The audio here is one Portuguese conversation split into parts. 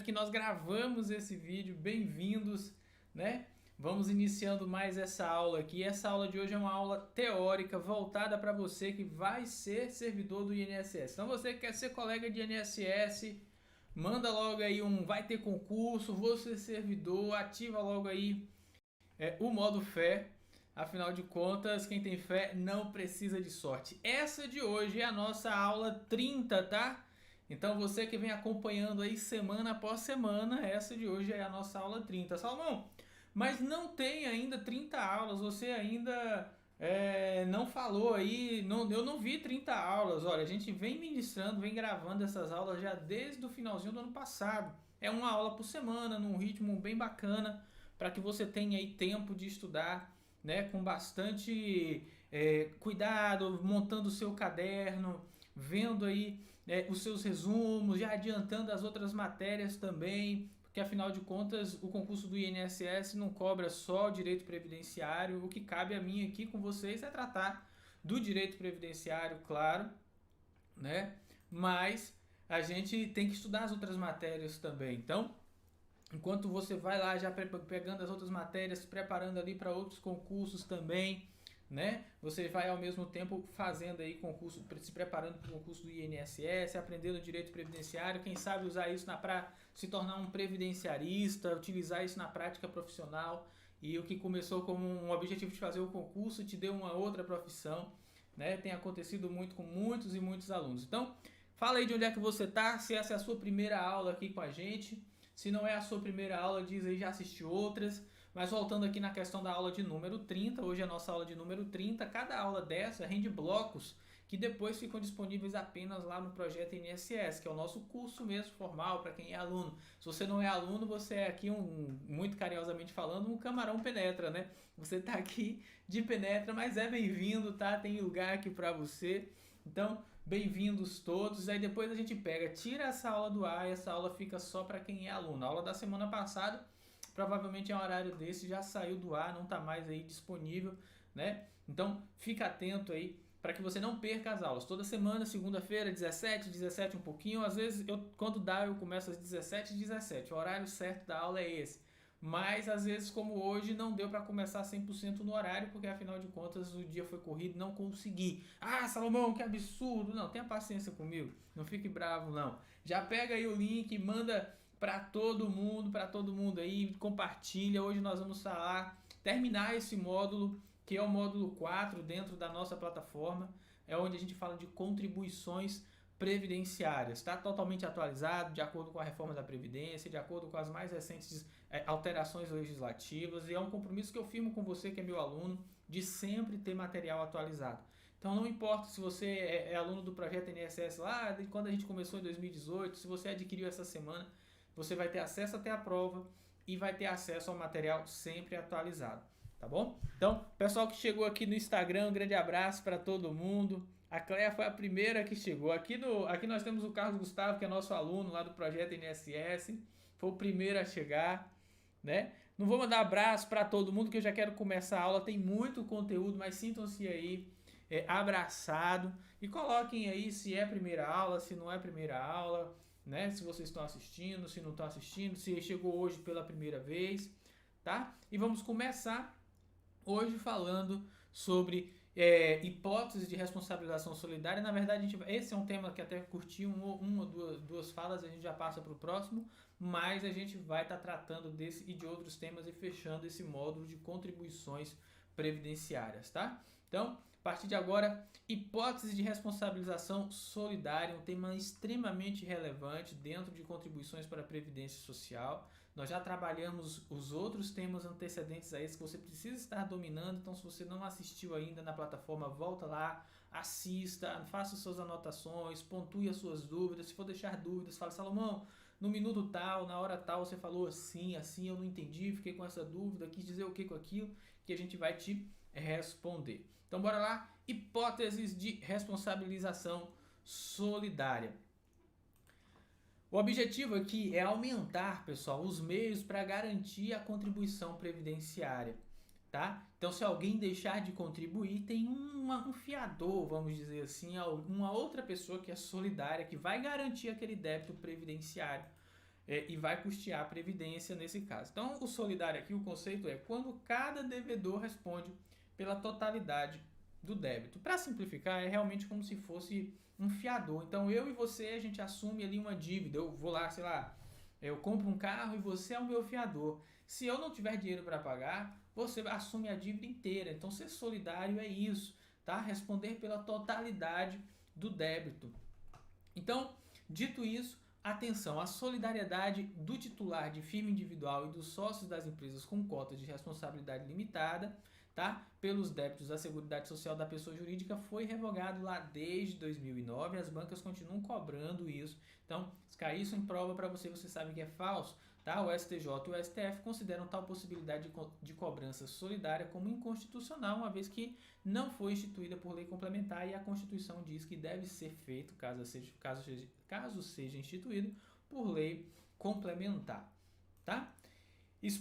que nós gravamos esse vídeo. Bem-vindos, né? Vamos iniciando mais essa aula aqui. Essa aula de hoje é uma aula teórica voltada para você que vai ser servidor do INSS. Então você que quer ser colega de INSS, manda logo aí vai ter concurso, vou ser servidor, ativa logo aí o modo fé. Afinal de contas, quem tem fé não precisa de sorte. Essa de hoje é a nossa aula 30, tá? Então você que vem acompanhando aí semana após semana, essa de hoje é a nossa aula 30. Salomão, mas não tem ainda 30 aulas, você ainda não falou aí, eu não vi 30 aulas. Olha, a gente vem ministrando, vem gravando essas aulas já desde o finalzinho do ano passado. É uma aula por semana, num ritmo bem bacana, para que você tenha aí tempo de estudar, né, com bastante cuidado, montando o seu caderno, vendo aí os seus resumos, já adiantando as outras matérias também, porque afinal de contas o concurso do INSS não cobra só o direito previdenciário. O que cabe a mim aqui com vocês é tratar do direito previdenciário, claro, né? Mas a gente tem que estudar as outras matérias também. Então, enquanto você vai lá já pegando as outras matérias, se preparando ali para outros concursos também, né? Você vai ao mesmo tempo fazendo aí concurso, se preparando para o concurso do INSS, aprendendo direito previdenciário, quem sabe usar isso para se tornar um previdenciarista, utilizar isso na prática profissional. E o que começou como um objetivo de fazer o concurso te deu uma outra profissão, né? Tem acontecido muito com muitos e muitos alunos. Então, fala aí de onde é que você está, se essa é a sua primeira aula aqui com a gente. Se não é a sua primeira aula, diz aí, já assistiu outras. Mas voltando aqui na questão da aula de número 30, hoje é a nossa aula de número 30. Cada aula dessa rende blocos que depois ficam disponíveis apenas lá no projeto INSS, que é o nosso curso mesmo formal para quem é aluno. Se você não é aluno, você é aqui, muito carinhosamente falando, um camarão penetra, né? Você está aqui de penetra, mas é bem-vindo, tá? Tem lugar aqui para você. Então, bem-vindos todos. Aí depois a gente tira essa aula do ar e essa aula fica só para quem é aluno. A aula da semana passada, provavelmente é um horário desse, já saiu do ar, não está mais aí disponível, né? Então, fica atento aí para que você não perca as aulas. Toda semana, segunda-feira, 17 um pouquinho. Às vezes, quando dá, eu começo às 17h17. O horário certo da aula é esse. Mas às vezes, como hoje, não deu para começar 100% no horário, porque afinal de contas o dia foi corrido, não consegui. Ah, Salomão, que absurdo! Não, tenha paciência comigo, não fique bravo não. Já pega aí o link, manda para todo mundo aí, compartilha. Hoje nós vamos terminar esse módulo, que é o módulo 4 dentro da nossa plataforma, é onde a gente fala de contribuições previdenciárias. Está totalmente atualizado, de acordo com a reforma da Previdência, de acordo com as mais recentes alterações legislativas, e é um compromisso que eu firmo com você que é meu aluno, de sempre ter material atualizado. Então não importa se você é aluno do projeto INSS lá, de quando a gente começou em 2018, se você adquiriu essa semana, você vai ter acesso até a prova e vai ter acesso ao material sempre atualizado, tá bom? Então, pessoal que chegou aqui no Instagram, um grande abraço para todo mundo. A Cléia foi a primeira que chegou. Aqui nós temos o Carlos Gustavo, que é nosso aluno lá do projeto INSS. Foi o primeiro a chegar, né? Não vou mandar abraço para todo mundo, que eu já quero começar a aula. Tem muito conteúdo, mas sintam-se aí abraçado. E coloquem aí se é primeira aula, se não é primeira aula, né? Se vocês estão assistindo, se não estão assistindo, se chegou hoje pela primeira vez, tá? E vamos começar hoje falando sobre hipóteses de responsabilização solidária. Na verdade, esse é um tema que até curti uma ou duas falas, a gente já passa para o próximo, mas a gente vai estar tratando desse e de outros temas e fechando esse módulo de contribuições previdenciárias, tá? Então, a partir de agora, hipóteses de responsabilização solidária, um tema extremamente relevante dentro de contribuições para a Previdência Social. Nós já trabalhamos os outros temas antecedentes a esse que você precisa estar dominando, então se você não assistiu ainda na plataforma, volta lá, assista, faça suas anotações, pontue as suas dúvidas. Se for deixar dúvidas, fala: Salomão, no minuto tal, na hora tal, você falou assim, assim, eu não entendi, fiquei com essa dúvida, quis dizer o que com aquilo, que a gente vai te responder. Então bora lá, hipóteses de responsabilização solidária. O objetivo aqui é aumentar, pessoal, os meios para garantir a contribuição previdenciária, tá? Então, se alguém deixar de contribuir, tem um fiador, vamos dizer assim, uma outra pessoa que é solidária, que vai garantir aquele débito previdenciário. e vai custear a previdência nesse caso. Então, o solidário aqui, o conceito é quando cada devedor responde pela totalidade do débito. Para simplificar, é realmente como se fosse um fiador. Então, eu e você, a gente assume ali uma dívida. Eu vou lá, sei lá, eu compro um carro e você é o meu fiador. Se eu não tiver dinheiro para pagar, você assume a dívida inteira. Então, ser solidário é isso, tá? Responder pela totalidade do débito. Então, dito isso, atenção, a solidariedade do titular de firma individual e dos sócios das empresas com cotas de responsabilidade limitada, tá? Pelos débitos da Seguridade Social da pessoa jurídica foi revogado lá desde 2009, as bancas continuam cobrando isso. Então, se cair isso em prova para você, você sabe que é falso, tá? O STJ e o STF consideram tal possibilidade de cobrança solidária como inconstitucional, uma vez que não foi instituída por lei complementar e a Constituição diz que deve ser feito, caso seja instituído, por lei complementar, tá?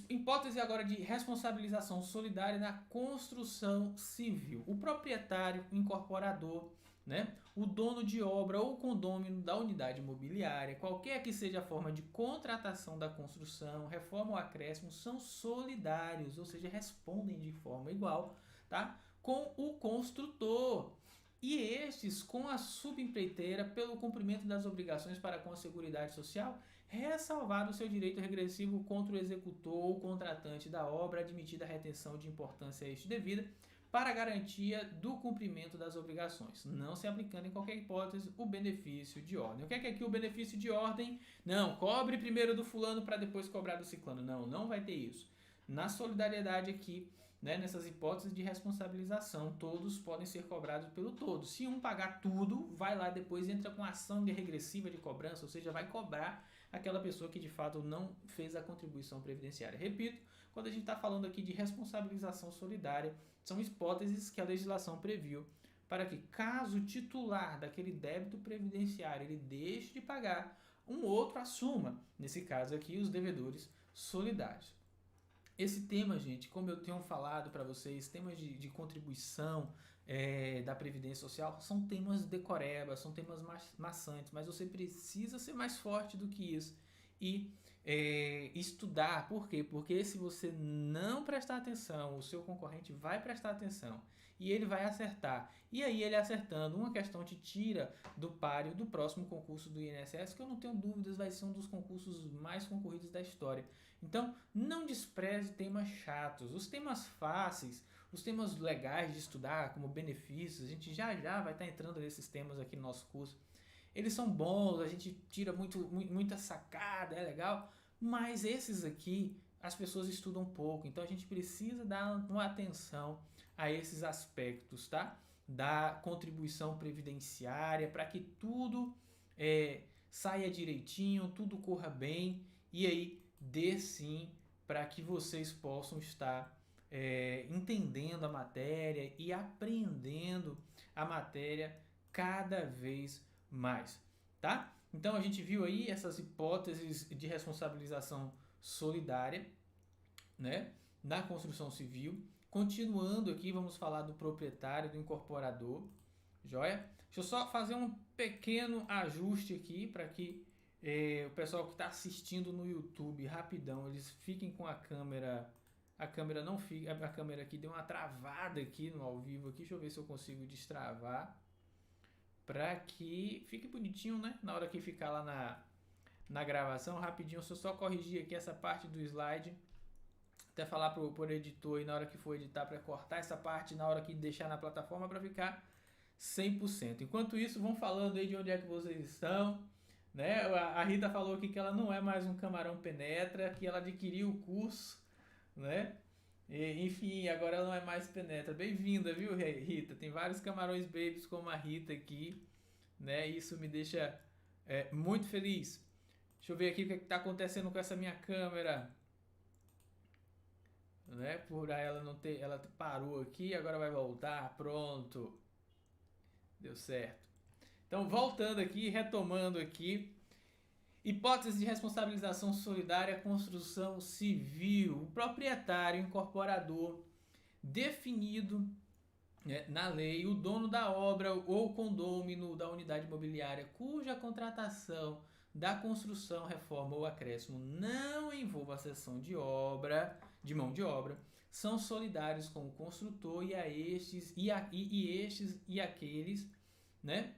Hipótese agora de responsabilização solidária na construção civil. O proprietário, o incorporador, né, o dono de obra ou condômino da unidade imobiliária, qualquer que seja a forma de contratação da construção, reforma ou acréscimo, são solidários, ou seja, respondem de forma igual, tá, com o construtor. E estes com a subempreiteira pelo cumprimento das obrigações para com a Seguridade Social, ressalvado o seu direito regressivo contra o executor ou contratante da obra, admitida a retenção de importância a este devida, para a garantia do cumprimento das obrigações, não se aplicando em qualquer hipótese o benefício de ordem. O que é aqui o benefício de ordem? Não, cobre primeiro do fulano para depois cobrar do ciclano. Não, não vai ter isso. Na solidariedade aqui, né, nessas hipóteses de responsabilização, todos podem ser cobrados pelo todo. Se um pagar tudo, vai lá depois entra com ação de regressiva de cobrança, ou seja, vai cobrar aquela pessoa que de fato não fez a contribuição previdenciária. Repito, quando a gente está falando aqui de responsabilização solidária, são hipóteses que a legislação previu para que, caso o titular daquele débito previdenciário ele deixe de pagar, um outro assuma, nesse caso aqui, os devedores solidários. Esse tema, gente, como eu tenho falado para vocês, temas de contribuição da Previdência Social são temas decorebas, são temas maçantes, mas você precisa ser mais forte do que isso e estudar. Por quê? Porque se você não prestar atenção, o seu concorrente vai prestar atenção e ele vai acertar. E aí ele acertando, uma questão te tira do páreo do próximo concurso do INSS, que eu não tenho dúvidas vai ser um dos concursos mais concorridos da história. Então, não despreze temas chatos. Os temas fáceis, os temas legais de estudar, como benefícios, a gente já vai estar entrando nesses temas aqui no nosso curso. Eles são bons, a gente tira muita sacada, é legal, mas esses aqui as pessoas estudam pouco, então a gente precisa dar uma atenção a esses aspectos, tá? Da contribuição previdenciária, para que tudo saia direitinho, tudo corra bem e aí dê sim para que vocês possam estar entendendo a matéria e aprendendo a matéria cada vez mais, tá? Então a gente viu aí essas hipóteses de responsabilização solidária, né, na construção civil. Continuando aqui, vamos falar do proprietário, do incorporador, joia? Deixa eu só fazer um pequeno ajuste aqui para que o pessoal que está assistindo no YouTube, rapidão, eles fiquem com a câmera não fica, a câmera aqui deu uma travada aqui no ao vivo aqui, deixa eu ver se eu consigo destravar para que fique bonitinho, né? Na hora que ficar lá na gravação, rapidinho, se eu só corrigir aqui essa parte do slide, até falar pro editor aí na hora que for editar para cortar essa parte na hora que deixar na plataforma para ficar 100%. Enquanto isso, vão falando aí de onde é que vocês estão, né? A Rita falou aqui que ela não é mais um camarão penetra, que ela adquiriu o curso, né? Enfim, agora ela não é mais penetra. Bem-vinda, viu, Rita? Tem vários camarões babies como a Rita aqui, né? Isso me deixa muito feliz. Deixa eu ver aqui o que está acontecendo com essa minha câmera, né? Por ela não ter, ela parou aqui, agora vai voltar. Pronto, deu certo. Então, voltando aqui, retomando aqui. Hipótese de responsabilização solidária, construção civil. O proprietário, incorporador, definido na lei, o dono da obra ou condômino da unidade imobiliária, cuja contratação da construção, reforma ou acréscimo não envolva a cessão de obra, de mão de obra, são solidários com o construtor e aqueles, né,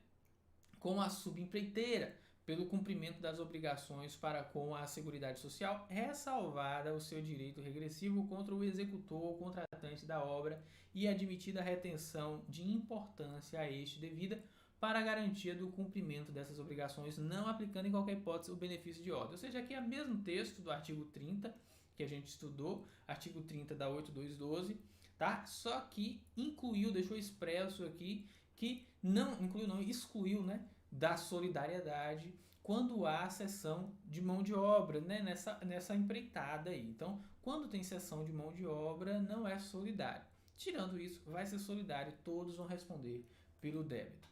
com a subempreiteira, pelo cumprimento das obrigações para com a Seguridade Social, ressalvada o seu direito regressivo contra o executor ou contratante da obra e admitida a retenção de importância a este devida para a garantia do cumprimento dessas obrigações, não aplicando em qualquer hipótese o benefício de ordem. Ou seja, aqui é o mesmo texto do artigo 30 que a gente estudou, artigo 30 da 8212, tá? Só que incluiu, deixou expresso aqui que não incluiu, não excluiu, né, da solidariedade quando há cessão de mão de obra, né, nessa empreitada aí. Então, quando tem cessão de mão de obra, não é solidário. Tirando isso, vai ser solidário, todos vão responder pelo débito.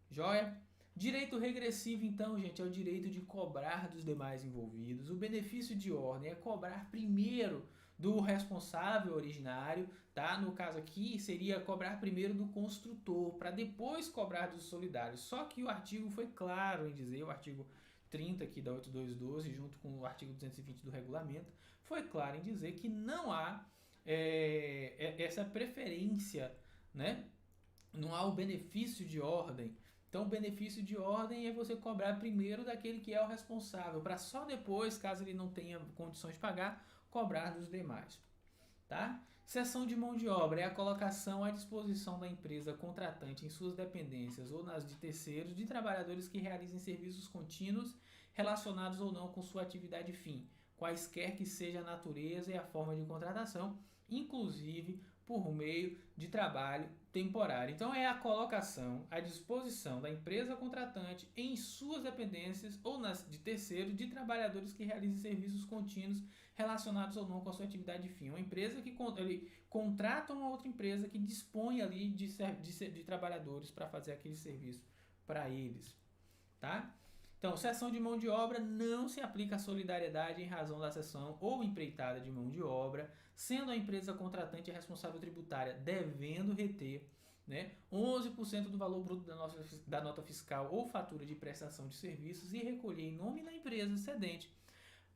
Joia? Direito regressivo, então, gente, é o direito de cobrar dos demais envolvidos. O benefício de ordem é cobrar primeiro do responsável originário, tá? No caso aqui, seria cobrar primeiro do construtor, para depois cobrar dos solidários. Só que o artigo foi claro em dizer, o artigo 30 aqui da 8212, junto com o artigo 220 do regulamento, foi claro em dizer que não há essa preferência, né? Não há o benefício de ordem. Então, o benefício de ordem é você cobrar primeiro daquele que é o responsável, para só depois, caso ele não tenha condições de pagar, cobrar dos demais. Tá? Cessão de mão de obra é a colocação à disposição da empresa contratante em suas dependências ou nas de terceiros de trabalhadores que realizem serviços contínuos relacionados ou não com sua atividade fim, quaisquer que seja a natureza e a forma de contratação, inclusive por meio de trabalho temporário. Então, é a colocação à disposição da empresa contratante em suas dependências ou nas de terceiros de trabalhadores que realizem serviços contínuos relacionados ou não com a sua atividade fim. Uma empresa que ele contrata uma outra empresa que dispõe ali de trabalhadores para fazer aquele serviço para eles. Tá? Então, cessão de mão de obra não se aplica a solidariedade em razão da cessão ou empreitada de mão de obra, sendo a empresa contratante a responsável tributária devendo reter, né, 11% do valor bruto da nota fiscal ou fatura de prestação de serviços e recolher em nome da empresa cedente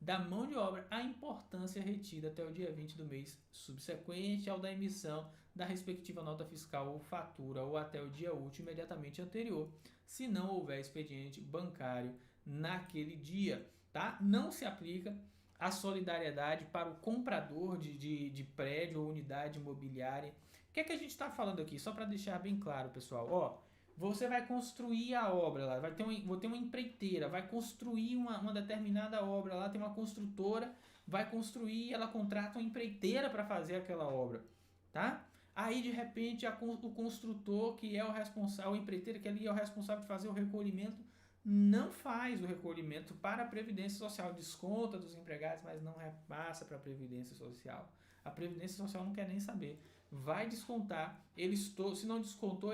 da mão de obra a importância retida até o dia 20 do mês subsequente ao da emissão da respectiva nota fiscal ou fatura ou até o dia útil imediatamente anterior, se não houver expediente bancário naquele dia. Tá? Não se aplica a solidariedade para o comprador de prédio ou unidade imobiliária. O que é que a gente está falando aqui? Só para deixar bem claro, pessoal. Ó, você vai construir a obra lá, vou ter uma empreiteira, vai construir uma determinada obra lá, tem uma construtora, vai construir, ela contrata uma empreiteira para fazer aquela obra, tá? Aí, de repente, o construtor, que é o responsável, o empreiteiro, que ali é o responsável de fazer o recolhimento, não faz o recolhimento para a Previdência Social, desconta dos empregados, mas não repassa para a Previdência Social. A Previdência Social não quer nem saber. Vai descontar, se não descontou,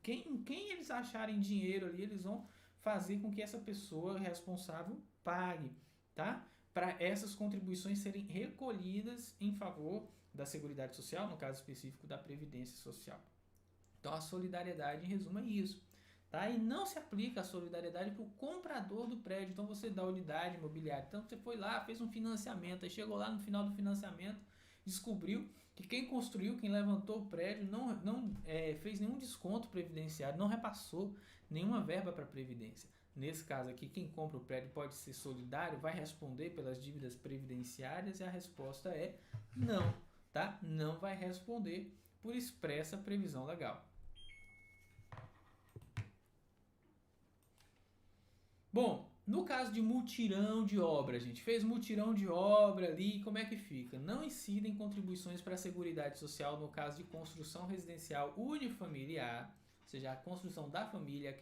quem eles acharem dinheiro ali, eles vão fazer com que essa pessoa responsável pague, tá? Para essas contribuições serem recolhidas em favor da Seguridade Social, no caso específico da Previdência Social. Então, a solidariedade, em resumo, é isso. Tá? E não se aplica a solidariedade para o comprador do prédio. Então, você dá unidade imobiliária. Então, você foi lá, fez um financiamento, aí chegou lá no final do financiamento, descobriu que quem construiu, quem levantou o prédio, não fez nenhum desconto previdenciário, não repassou nenhuma verba para a Previdência. Nesse caso aqui, quem compra o prédio pode ser solidário, vai responder pelas dívidas previdenciárias, e a resposta é não, tá? Não vai responder por expressa previsão legal. Bom, no caso de mutirão de obra, a gente fez mutirão de obra ali, como é que fica? Não incidem contribuições para a Seguridade Social no caso de construção residencial unifamiliar, ou seja, a construção da família,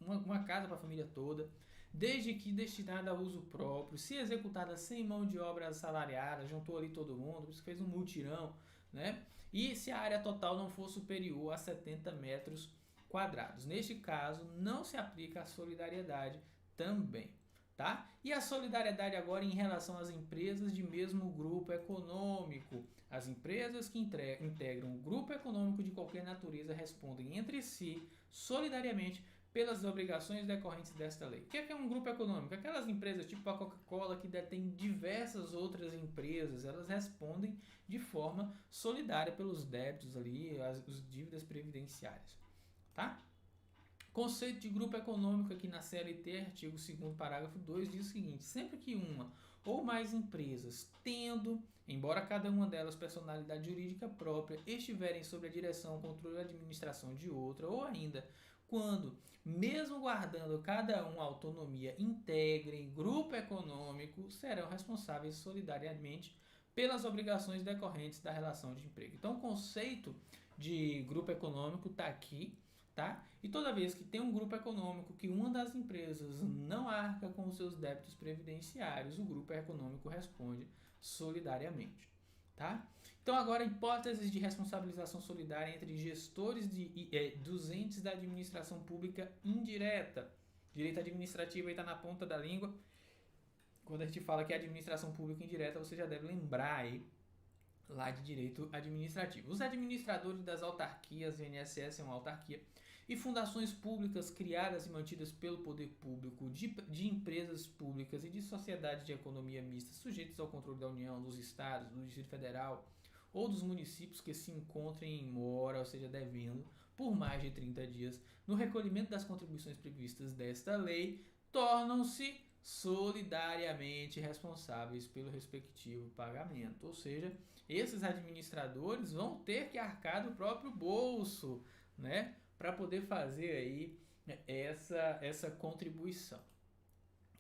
uma casa para a família toda, desde que destinada a uso próprio, se executada sem mão de obra assalariada, juntou ali todo mundo, por isso que fez um mutirão, né? E se a área total não for superior a 70 metros quadrados. Neste caso, não se aplica a solidariedade também, tá? E a solidariedade agora em relação às empresas de mesmo grupo econômico. As empresas que integram um grupo econômico de qualquer natureza respondem entre si solidariamente pelas obrigações decorrentes desta lei. O que é um grupo econômico? Aquelas empresas tipo a Coca-Cola que detêm diversas outras empresas, elas respondem de forma solidária pelos débitos ali, as dívidas previdenciárias, tá? Conceito de grupo econômico aqui na CLT, artigo 2º, parágrafo 2, diz o seguinte: sempre que uma ou mais empresas, tendo, embora cada uma delas personalidade jurídica própria, estiverem sob a direção, controle e administração de outra, ou ainda quando, mesmo guardando cada uma autonomia, integrem grupo econômico, serão responsáveis solidariamente pelas obrigações decorrentes da relação de emprego. Então, o conceito de grupo econômico está aqui, tá? E toda vez que tem um grupo econômico que uma das empresas não arca com os seus débitos previdenciários, o grupo econômico responde solidariamente, tá? Então agora hipóteses de responsabilização solidária entre gestores dos entes da administração pública indireta. Direito administrativo aí está na ponta da língua. Quando a gente fala que é administração pública indireta, você já deve lembrar aí lá de direito administrativo. Os administradores das autarquias, o INSS é uma autarquia, e fundações públicas criadas e mantidas pelo poder público, de empresas públicas e de sociedades de economia mista sujeitas ao controle da União, dos estados, do Distrito Federal ou dos municípios que se encontrem em mora, ou seja, devendo, por mais de 30 dias, no recolhimento das contribuições previstas desta lei, tornam-se solidariamente responsáveis pelo respectivo pagamento. Ou seja, esses administradores vão ter que arcar do próprio bolso, né, para poder fazer aí essa contribuição,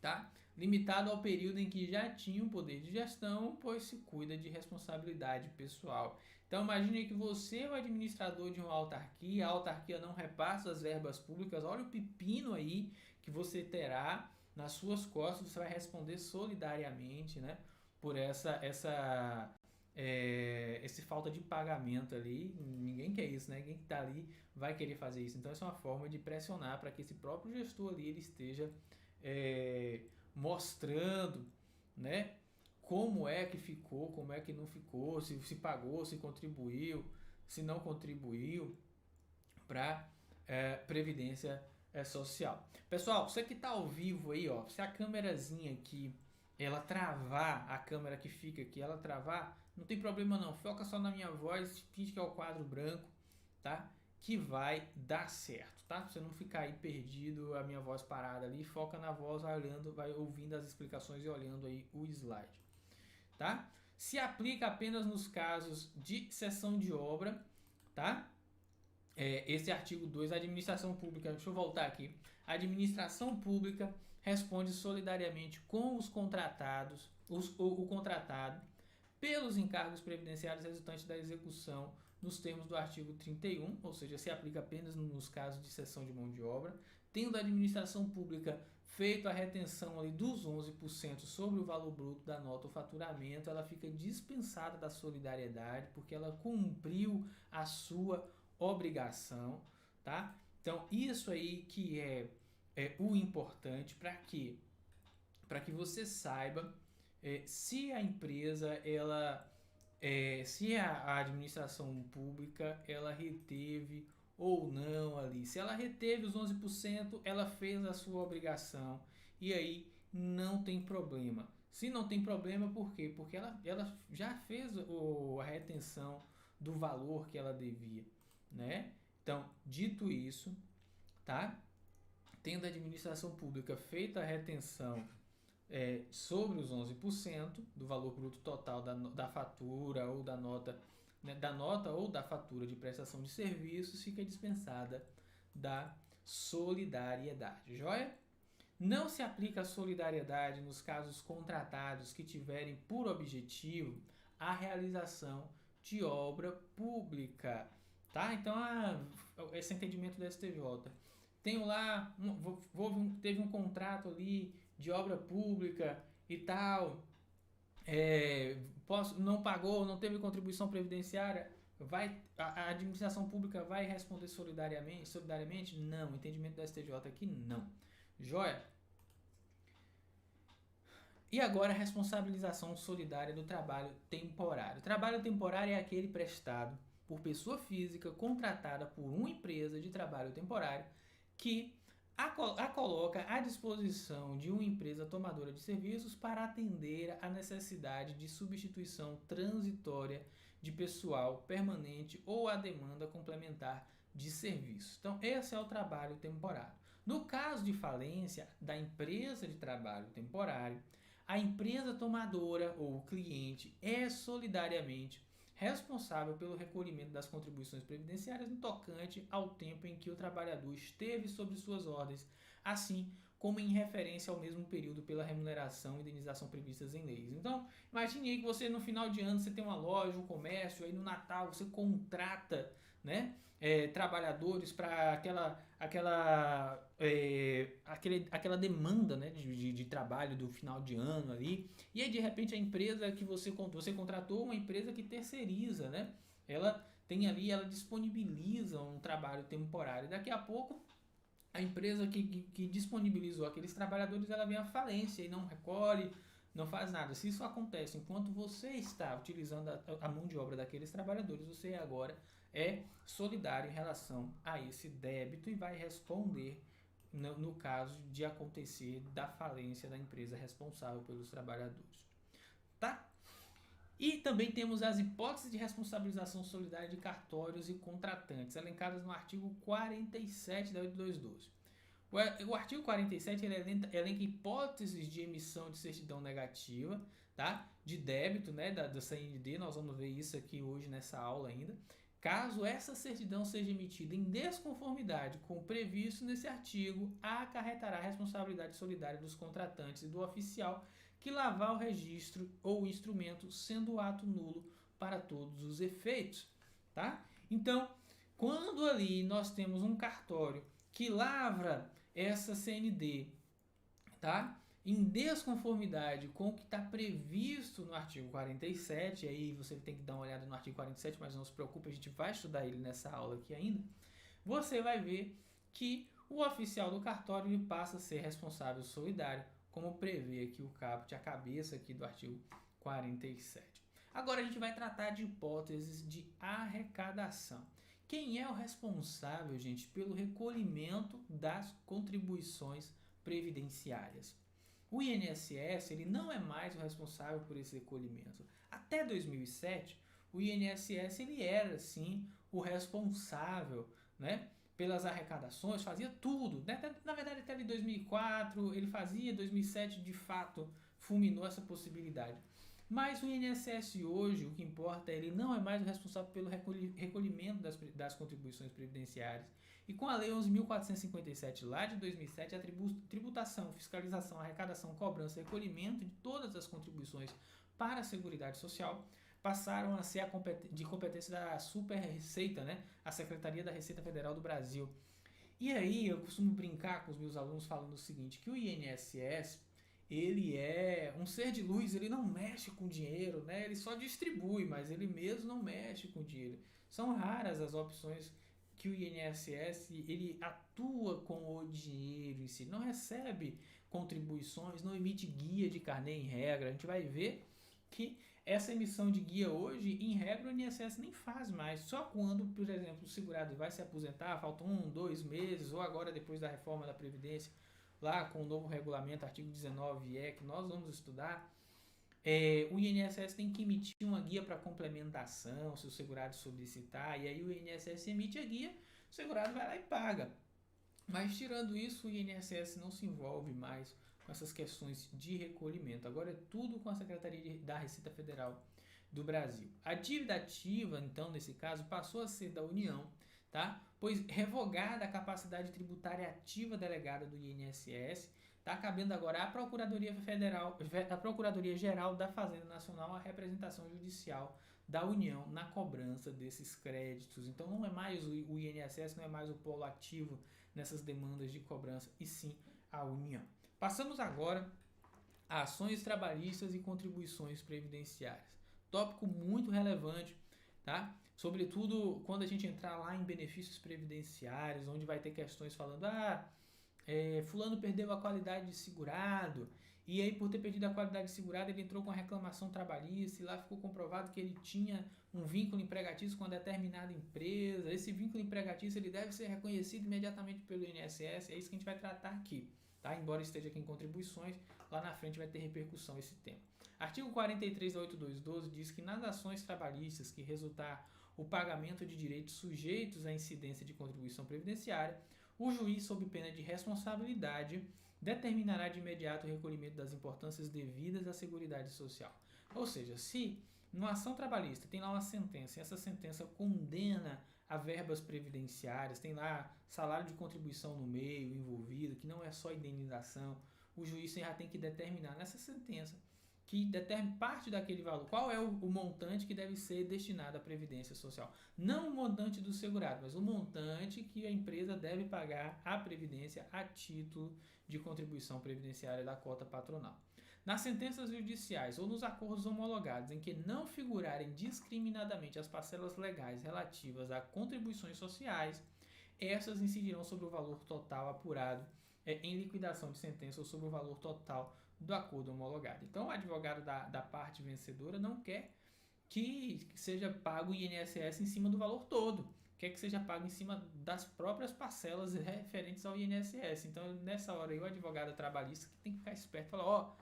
tá? Limitado ao período em que já tinha o poder de gestão, pois se cuida de responsabilidade pessoal. Então imagine que você é o administrador de uma autarquia, a autarquia não repassa as verbas públicas, olha o pepino aí que você terá nas suas costas, você vai responder solidariamente, né, por esse falta de pagamento ali. Ninguém quer isso, né? Ninguém que está ali vai querer fazer isso. Então essa é uma forma de pressionar para que esse próprio gestor ali ele esteja mostrando, né, como é que ficou, como é que não ficou, se pagou, se contribuiu, se não contribuiu para previdência social. Pessoal, você que está ao vivo aí, ó, se a câmerazinha aqui ela travar, a câmera que fica aqui, ela travar, não tem problema não, foca só na minha voz, finge que é o quadro branco, tá? Que vai dar certo, tá? Pra você não ficar aí perdido, a minha voz parada ali, foca na voz, vai olhando, vai ouvindo as explicações e olhando aí o slide, tá? Se aplica apenas nos casos de cessão de obra, tá? Esse artigo 2, administração pública, deixa eu voltar aqui, a administração pública responde solidariamente com os contratados, o contratado, pelos encargos previdenciários resultantes da execução nos termos do artigo 31, ou seja, se aplica apenas nos casos de cessão de mão de obra, tendo a administração pública feito a retenção ali dos 11% sobre o valor bruto da nota ou faturamento, ela fica dispensada da solidariedade, porque ela cumpriu a sua obrigação, tá? Então, isso aí que é o importante para quê? Para que você saiba se a empresa, se a administração pública, ela reteve ou não ali. Se ela reteve os 11%, ela fez a sua obrigação e aí não tem problema. Se não tem problema, por quê? Porque ela já fez a retenção do valor que ela devia, né? Então, dito isso, tá? Tendo a administração pública feita a retenção sobre os 11% do valor bruto total da fatura ou da nota, né, da nota ou da fatura de prestação de serviços, fica dispensada da solidariedade, joia? Não se aplica a solidariedade nos casos contratados que tiverem por objetivo a realização de obra pública, tá? Então, esse entendimento do STJ. Tenho lá, teve um contrato ali de obra pública e tal, não pagou, não teve contribuição previdenciária, a administração pública vai responder solidariamente? Não, entendimento do STJ aqui não. Joia? E agora a responsabilização solidária do trabalho temporário. O trabalho temporário é aquele prestado por pessoa física contratada por uma empresa de trabalho temporário que a coloca à disposição de uma empresa tomadora de serviços para atender à necessidade de substituição transitória de pessoal permanente ou à demanda complementar de serviços. Então, esse é o trabalho temporário. No caso de falência da empresa de trabalho temporário, a empresa tomadora ou o cliente é solidariamente responsável pelo recolhimento das contribuições previdenciárias no tocante ao tempo em que o trabalhador esteve sob suas ordens, assim como em referência ao mesmo período pela remuneração e indenização previstas em leis. Então, imagine aí que você no final de ano você tem uma loja, um comércio, aí no Natal você contrata, né, trabalhadores para aquela demanda, né, de trabalho do final de ano ali. E aí, de repente, a empresa que você contratou, uma empresa que terceiriza, né? Ela tem ali, ela disponibiliza um trabalho temporário. Daqui a pouco, a empresa que disponibilizou aqueles trabalhadores, ela vem à falência e não recolhe, não faz nada. Se isso acontece enquanto você está utilizando a mão de obra daqueles trabalhadores, você agora é solidário em relação a esse débito e vai responder no caso de acontecer da falência da empresa responsável pelos trabalhadores. Tá? E também temos as hipóteses de responsabilização solidária de cartórios e contratantes, elencadas no artigo 47 da 8212. O artigo 47 ele elenca hipóteses de emissão de certidão negativa, tá? De débito, né, da CND, nós vamos ver isso aqui hoje nessa aula ainda. Caso essa certidão seja emitida em desconformidade com o previsto nesse artigo, acarretará a responsabilidade solidária dos contratantes e do oficial que lavar o registro ou o instrumento, sendo o ato nulo para todos os efeitos, tá? Então, quando ali nós temos um cartório que lavra essa CND, tá? Em desconformidade com o que está previsto no artigo 47, aí você tem que dar uma olhada no artigo 47, mas não se preocupe, a gente vai estudar ele nessa aula aqui ainda. Você vai ver que o oficial do cartório ele passa a ser responsável solidário, como prevê aqui o caput, a cabeça aqui do artigo 47. Agora a gente vai tratar de hipóteses de arrecadação. Quem é o responsável, gente, pelo recolhimento das contribuições previdenciárias? O INSS ele não é mais o responsável por esse recolhimento. Até 2007, o INSS ele era, sim, o responsável, né, pelas arrecadações, fazia tudo. Na verdade, até 2004 ele fazia, 2007 de fato fulminou essa possibilidade. Mas o INSS hoje, o que importa é ele não é mais o responsável pelo recolhimento das contribuições previdenciárias. E com a Lei 11.457 lá de 2007, a tributação, fiscalização, arrecadação, cobrança e recolhimento de todas as contribuições para a Seguridade Social passaram a ser de competência da Super Receita, né? A Secretaria da Receita Federal do Brasil. E aí eu costumo brincar com os meus alunos falando o seguinte, que o INSS ele é um ser de luz, ele não mexe com dinheiro, né? Ele só distribui, mas ele mesmo não mexe com dinheiro. São raras as opções que o INSS ele atua com o dinheiro em si, não recebe contribuições, não emite guia de carnê em regra. A gente vai ver que essa emissão de guia hoje, em regra, o INSS nem faz mais. Só quando, por exemplo, o segurado vai se aposentar, faltam 1, 2 meses, ou agora depois da reforma da Previdência, lá com o novo regulamento, artigo 19E, que nós vamos estudar, o INSS tem que emitir uma guia para complementação, se o segurado solicitar, e aí o INSS emite a guia, o segurado vai lá e paga. Mas tirando isso, o INSS não se envolve mais com essas questões de recolhimento. Agora é tudo com a Secretaria da Receita Federal do Brasil. A dívida ativa, então, nesse caso, passou a ser da União, tá? Pois revogada a capacidade tributária ativa delegada do INSS, está cabendo agora à Procuradoria Federal, a Procuradoria Geral da Fazenda Nacional, a representação judicial da União na cobrança desses créditos. Então não é mais o INSS, não é mais o polo ativo nessas demandas de cobrança, e sim a União. Passamos agora a ações trabalhistas e contribuições previdenciárias. Tópico muito relevante, tá? Sobretudo quando a gente entrar lá em benefícios previdenciários, onde vai ter questões falando, fulano perdeu a qualidade de segurado e aí por ter perdido a qualidade segurada ele entrou com a reclamação trabalhista e lá ficou comprovado que ele tinha um vínculo empregatício com uma determinada empresa. Esse vínculo empregatício ele deve ser reconhecido imediatamente pelo INSS, é isso que a gente vai tratar aqui, tá? Embora esteja aqui em contribuições, lá na frente vai ter repercussão esse tema. Artigo 43 da 8212 diz que nas ações trabalhistas que resultar o pagamento de direitos sujeitos à incidência de contribuição previdenciária, o juiz, sob pena de responsabilidade, determinará de imediato o recolhimento das importâncias devidas à Seguridade Social. Ou seja, se numa ação trabalhista tem lá uma sentença, e essa sentença condena a verbas previdenciárias, tem lá salário de contribuição no meio envolvido, que não é só indenização, o juiz já tem que determinar nessa sentença que determine parte daquele valor, qual é o montante que deve ser destinado à Previdência Social. Não o montante do segurado, mas o montante que a empresa deve pagar à Previdência a título de contribuição previdenciária da cota patronal. Nas sentenças judiciais ou nos acordos homologados em que não figurarem discriminadamente as parcelas legais relativas a contribuições sociais, essas incidirão sobre o valor total apurado em liquidação de sentença ou sobre o valor total do acordo homologado. Então, o advogado da parte vencedora não quer que seja pago o INSS em cima do valor todo, quer que seja pago em cima das próprias parcelas referentes ao INSS. Então, nessa hora aí, o advogado trabalhista que tem que ficar esperto e falar, ó,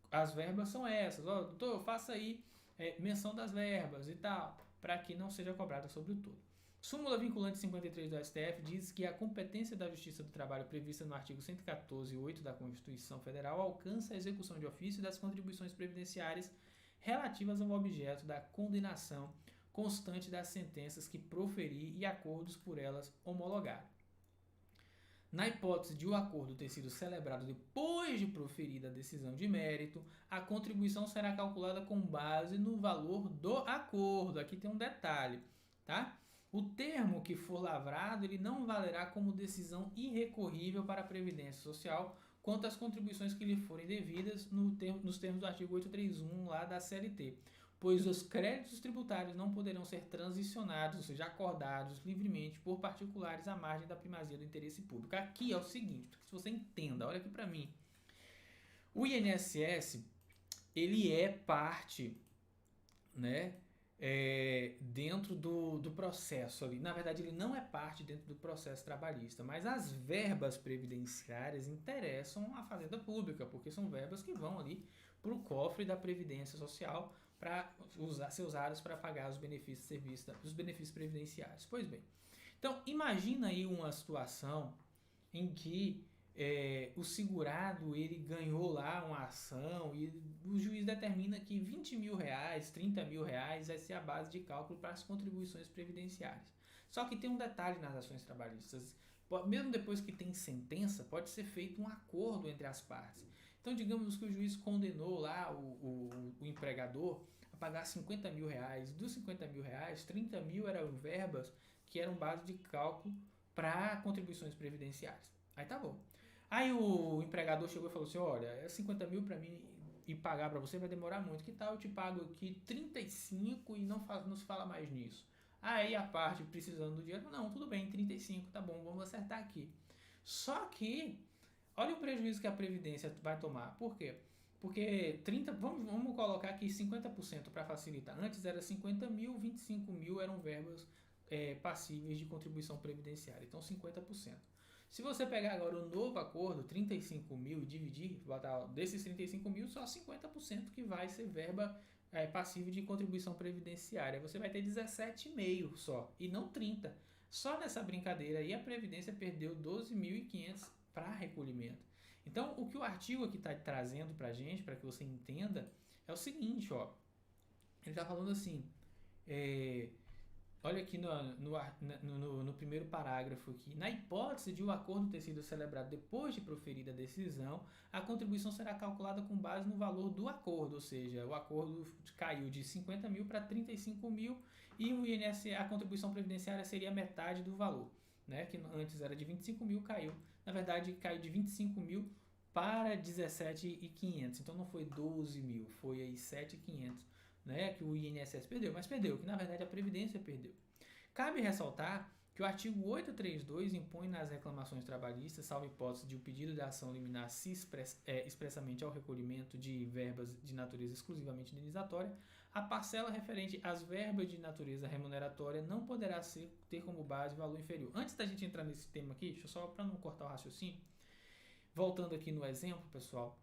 as verbas são essas, ó, doutor, faça aí menção das verbas e tal, para que não seja cobrada sobre o todo. Súmula vinculante 53 do STF diz que a competência da Justiça do Trabalho prevista no artigo 114.8 da Constituição Federal alcança a execução de ofício das contribuições previdenciárias relativas ao objeto da condenação constante das sentenças que proferir e acordos por elas homologar. Na hipótese de o acordo ter sido celebrado depois de proferida a decisão de mérito, a contribuição será calculada com base no valor do acordo. Aqui tem um detalhe, tá? O termo que for lavrado, ele não valerá como decisão irrecorrível para a Previdência Social quanto às contribuições que lhe forem devidas nos termos do artigo 831 lá da CLT, pois os créditos tributários não poderão ser transicionados, ou seja, acordados livremente por particulares à margem da primazia do interesse público. Aqui é o seguinte, se você entenda, olha aqui para mim. O INSS, ele é parte, né, dentro do processo ali. Na verdade, ele não é parte dentro do processo trabalhista, mas as verbas previdenciárias interessam à Fazenda Pública, porque são verbas que vão ali para o cofre da Previdência Social para ser usadas para pagar os benefícios previdenciários. Pois bem, então imagina aí uma situação em que o segurado ele ganhou lá uma ação e o juiz determina que 20 mil reais, 30 mil reais vai ser a base de cálculo para as contribuições previdenciárias. Só que tem um detalhe nas ações trabalhistas, mesmo depois que tem sentença, pode ser feito um acordo entre as partes. Então, digamos que o juiz condenou lá o empregador a pagar 50 mil reais. Dos 50 mil reais, 30 mil eram verbas que eram base de cálculo para contribuições previdenciárias. Aí tá bom. Aí o empregador chegou e falou assim, olha, 50 mil para mim e pagar para você vai demorar muito. Que tal eu te pago aqui 35 e não se fala mais nisso? Aí a parte precisando do dinheiro, não, tudo bem, 35, tá bom, vamos acertar aqui. Só que, olha o prejuízo que a Previdência vai tomar. Por quê? Porque vamos colocar aqui 50% para facilitar. Antes era 50 mil, 25 mil eram verbas passíveis de contribuição previdenciária. Então 50%. Se você pegar agora o novo acordo, 35 mil, e dividir, botar desses 35 mil, só 50% que vai ser verba passível de contribuição previdenciária. Você vai ter 17,5 só, e não 30. Só nessa brincadeira aí a Previdência perdeu 12.500 para recolhimento. Então, o que o artigo aqui está trazendo para a gente, para que você entenda, é o seguinte, ó. Ele está falando assim, olha aqui no primeiro parágrafo aqui. Na hipótese de o acordo ter sido celebrado depois de proferida a decisão, a contribuição será calculada com base no valor do acordo, ou seja, o acordo caiu de 50 mil para 35 mil e o INSS, a contribuição previdenciária seria metade do valor, né? Que antes era de 25 mil, caiu. Na verdade, caiu de 25 mil para 17.500. Então, não foi 12 mil, foi aí 7.500. Né, que o INSS perdeu, mas perdeu, que na verdade a Previdência perdeu. Cabe ressaltar que o artigo 832 impõe nas reclamações trabalhistas, salvo hipótese de o pedido de ação liminar se expressamente ao recolhimento de verbas de natureza exclusivamente indenizatória, a parcela referente às verbas de natureza remuneratória não poderá ter como base valor inferior. Antes da gente entrar nesse tema aqui, deixa eu só para não cortar o raciocínio, voltando aqui no exemplo, pessoal.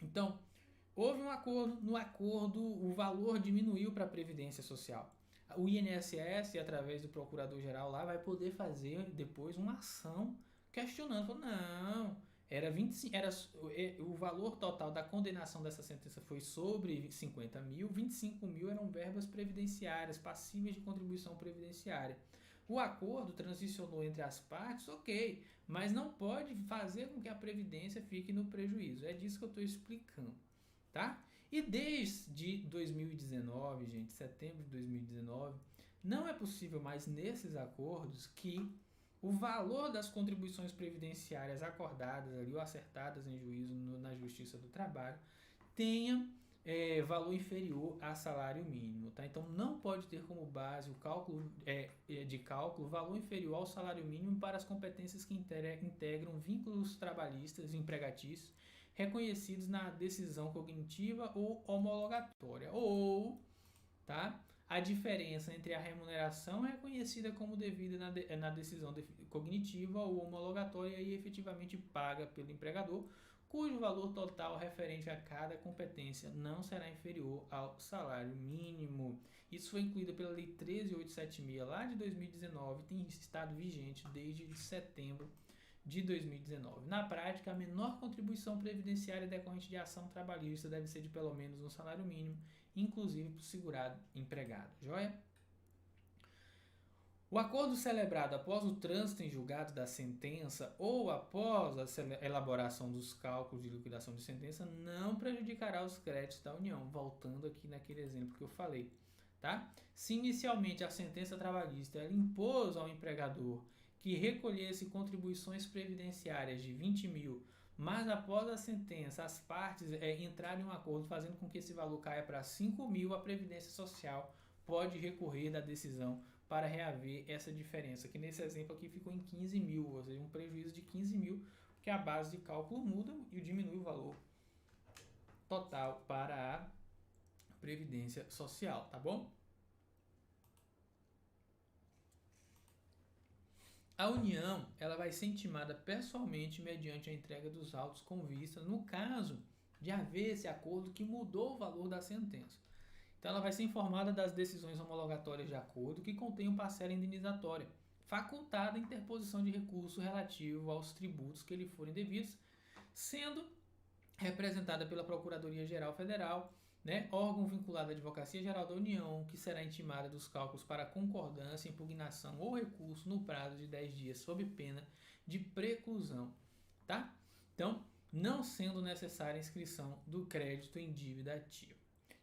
Então, houve um acordo, no acordo o valor diminuiu para a Previdência Social. O INSS, através do Procurador-Geral lá, vai poder fazer depois uma ação questionando, não, era 25, o valor total da condenação dessa sentença foi sobre 50 mil, 25 mil eram verbas previdenciárias, passíveis de contribuição previdenciária. O acordo transicionou entre as partes, ok, mas não pode fazer com que a Previdência fique no prejuízo. É disso que eu estou explicando, tá? E desde 2019, gente, setembro de 2019, não é possível mais nesses acordos que o valor das contribuições previdenciárias acordadas ali ou acertadas em juízo na Justiça do Trabalho tenha valor inferior a salário mínimo, tá? Então não pode ter como base o cálculo de cálculo valor inferior ao salário mínimo para as competências que integram vínculos trabalhistas empregatícios reconhecidos na decisão cognitiva ou homologatória, ou, tá? A diferença entre a remuneração reconhecida como devida na decisão cognitiva ou homologatória e efetivamente paga pelo empregador, cujo valor total referente a cada competência não será inferior ao salário mínimo. Isso foi incluído pela Lei 13.876 lá de 2019 e tem estado vigente desde setembro de 2019. Na prática, a menor contribuição previdenciária decorrente de ação trabalhista deve ser de pelo menos um salário mínimo, inclusive para o segurado empregado. Joia? O acordo celebrado após o trânsito em julgado da sentença ou após a elaboração dos cálculos de liquidação de sentença não prejudicará os créditos da União, voltando aqui naquele exemplo que eu falei, tá? Se inicialmente a sentença trabalhista ela impôs ao empregador que recolhesse contribuições previdenciárias de 20 mil, mas após a sentença as partes entrarem em um acordo fazendo com que esse valor caia para 5 mil, a Previdência Social pode recorrer da decisão para reaver essa diferença, que nesse exemplo aqui ficou em 15 mil, ou seja, um prejuízo de 15 mil, porque a base de cálculo muda e diminui o valor total para a Previdência Social, tá bom? A União ela vai ser intimada pessoalmente mediante a entrega dos autos com vista, no caso de haver esse acordo que mudou o valor da sentença. Então, ela vai ser informada das decisões homologatórias de acordo que contenham parcela indenizatória, facultada a interposição de recurso relativo aos tributos que lhe forem devidos, sendo representada pela Procuradoria-Geral Federal, né, órgão vinculado à Advocacia Geral da União, que será intimada dos cálculos para concordância, impugnação ou recurso no prazo de 10 dias, sob pena de preclusão, tá? Então, não sendo necessária a inscrição do crédito em dívida ativa.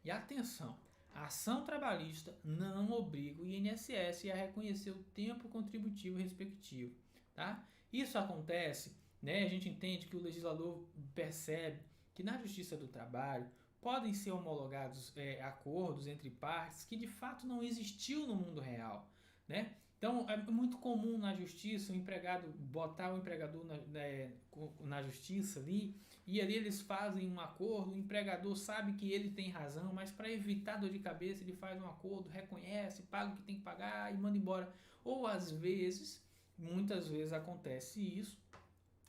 E atenção, a ação trabalhista não obriga o INSS a reconhecer o tempo contributivo respectivo, tá? Isso acontece, né? A gente entende que o legislador percebe que na Justiça do Trabalho podem ser homologados acordos entre partes que de fato não existiu no mundo real, né? Então, é muito comum na justiça o empregado botar o empregador na justiça ali, e ali eles fazem um acordo, o empregador sabe que ele tem razão, mas para evitar dor de cabeça ele faz um acordo, reconhece, paga o que tem que pagar e manda embora. Ou às vezes, muitas vezes acontece isso,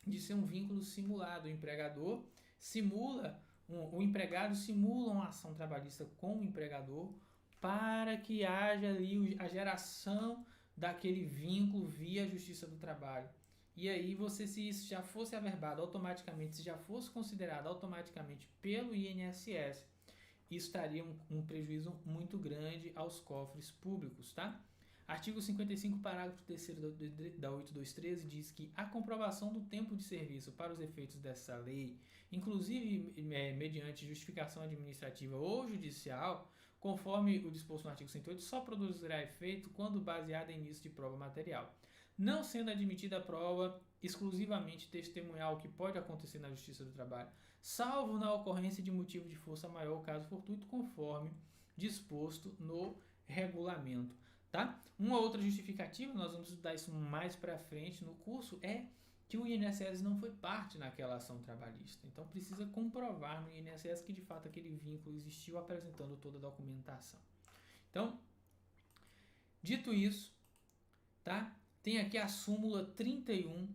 de ser um vínculo simulado. O empregador simula, o empregado simula uma ação trabalhista com o empregador para que haja ali a geração daquele vínculo via Justiça do Trabalho. E aí se isso já fosse averbado automaticamente, se já fosse considerado automaticamente pelo INSS, isso estaria um prejuízo muito grande aos cofres públicos, tá? Artigo 55, parágrafo 3º da 8213 diz que a comprovação do tempo de serviço para os efeitos dessa lei, inclusive mediante justificação administrativa ou judicial, conforme o disposto no artigo 108, só produzirá efeito quando baseada em indício de prova material, não sendo admitida a prova exclusivamente testemunhal, que pode acontecer na Justiça do Trabalho, salvo na ocorrência de motivo de força maior, caso fortuito, conforme disposto no regulamento. tá? Uma outra justificativa, nós vamos estudar isso mais para frente no curso, é que o INSS não foi parte naquela ação trabalhista. Então precisa comprovar no INSS que de fato aquele vínculo existiu, apresentando toda a documentação. Então, dito isso, tá? Tem aqui a súmula 31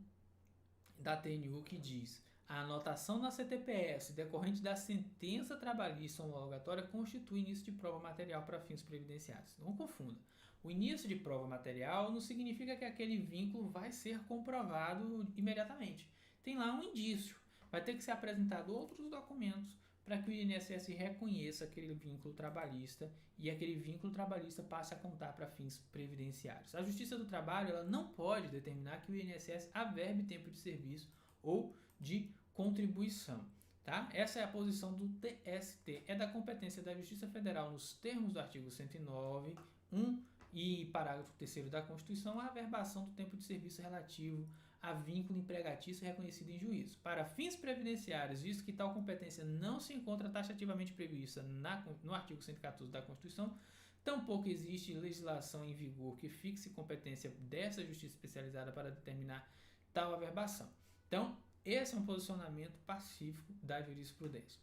da TNU que diz: a anotação na CTPS decorrente da sentença trabalhista homologatória constitui início de prova material para fins previdenciários. Não confunda. O início de prova material não significa que aquele vínculo vai ser comprovado imediatamente. Tem lá um indício. Vai ter que ser apresentado outros documentos para que o INSS reconheça aquele vínculo trabalhista e aquele vínculo trabalhista passe a contar para fins previdenciários. A Justiça do Trabalho ela não pode determinar que o INSS averbe tempo de serviço ou de contribuição. Tá? Essa é a posição do TST. É da competência da Justiça Federal, nos termos do artigo 109, 1 e parágrafo 3º da Constituição, a averbação do tempo de serviço relativo a vínculo empregatício reconhecido em juízo. Para fins previdenciários, visto que tal competência não se encontra taxativamente prevista no artigo 114 da Constituição, tampouco existe legislação em vigor que fixe competência dessa justiça especializada para determinar tal averbação. Então, esse é um posicionamento pacífico da jurisprudência.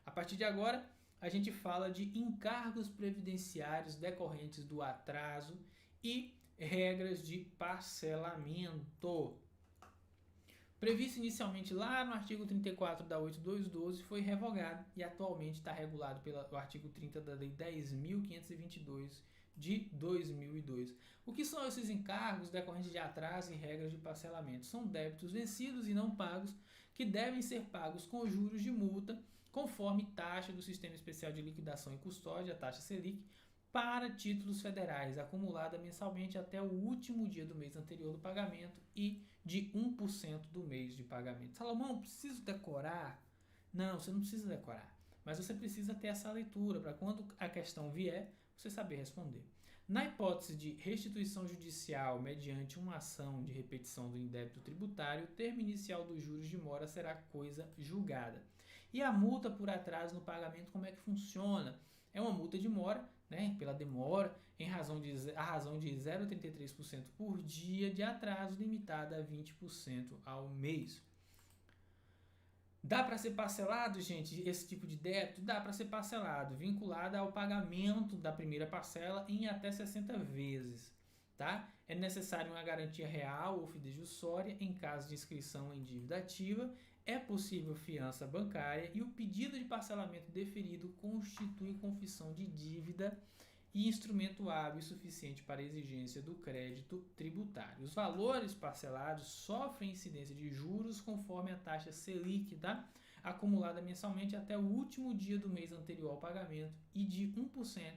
A partir de agora, a gente fala de encargos previdenciários decorrentes do atraso e regras de parcelamento. Previsto inicialmente lá no artigo 34 da 8212, foi revogado e atualmente está regulado pelo artigo 30 da Lei 10.522 de 2002. O que são esses encargos decorrentes de atraso e regras de parcelamento? São débitos vencidos e não pagos que devem ser pagos com juros de multa, conforme taxa do Sistema Especial de Liquidação e Custódia, a taxa Selic, para títulos federais, acumulada mensalmente até o último dia do mês anterior do pagamento e de 1% do mês de pagamento. Salomão, preciso decorar? Não, você não precisa decorar, mas você precisa ter essa leitura para quando a questão vier, você saber responder. Na hipótese de restituição judicial mediante uma ação de repetição do indébito tributário, o termo inicial dos juros de mora será coisa julgada. E a multa por atraso no pagamento, como é que funciona? É uma multa de mora, né, pela demora, a razão de 0,33% por dia de atraso, limitada a 20% ao mês. Dá para ser parcelado, gente, esse tipo de débito? Dá para ser parcelado, vinculado ao pagamento da primeira parcela em até 60 vezes. Tá? É necessário uma garantia real ou fidejussória em caso de inscrição em dívida ativa. É possível fiança bancária e o pedido de parcelamento deferido constitui confissão de dívida e instrumento hábil suficiente para a exigência do crédito tributário. Os valores parcelados sofrem incidência de juros conforme a taxa Selic, tá? Acumulada mensalmente até o último dia do mês anterior ao pagamento e de 1%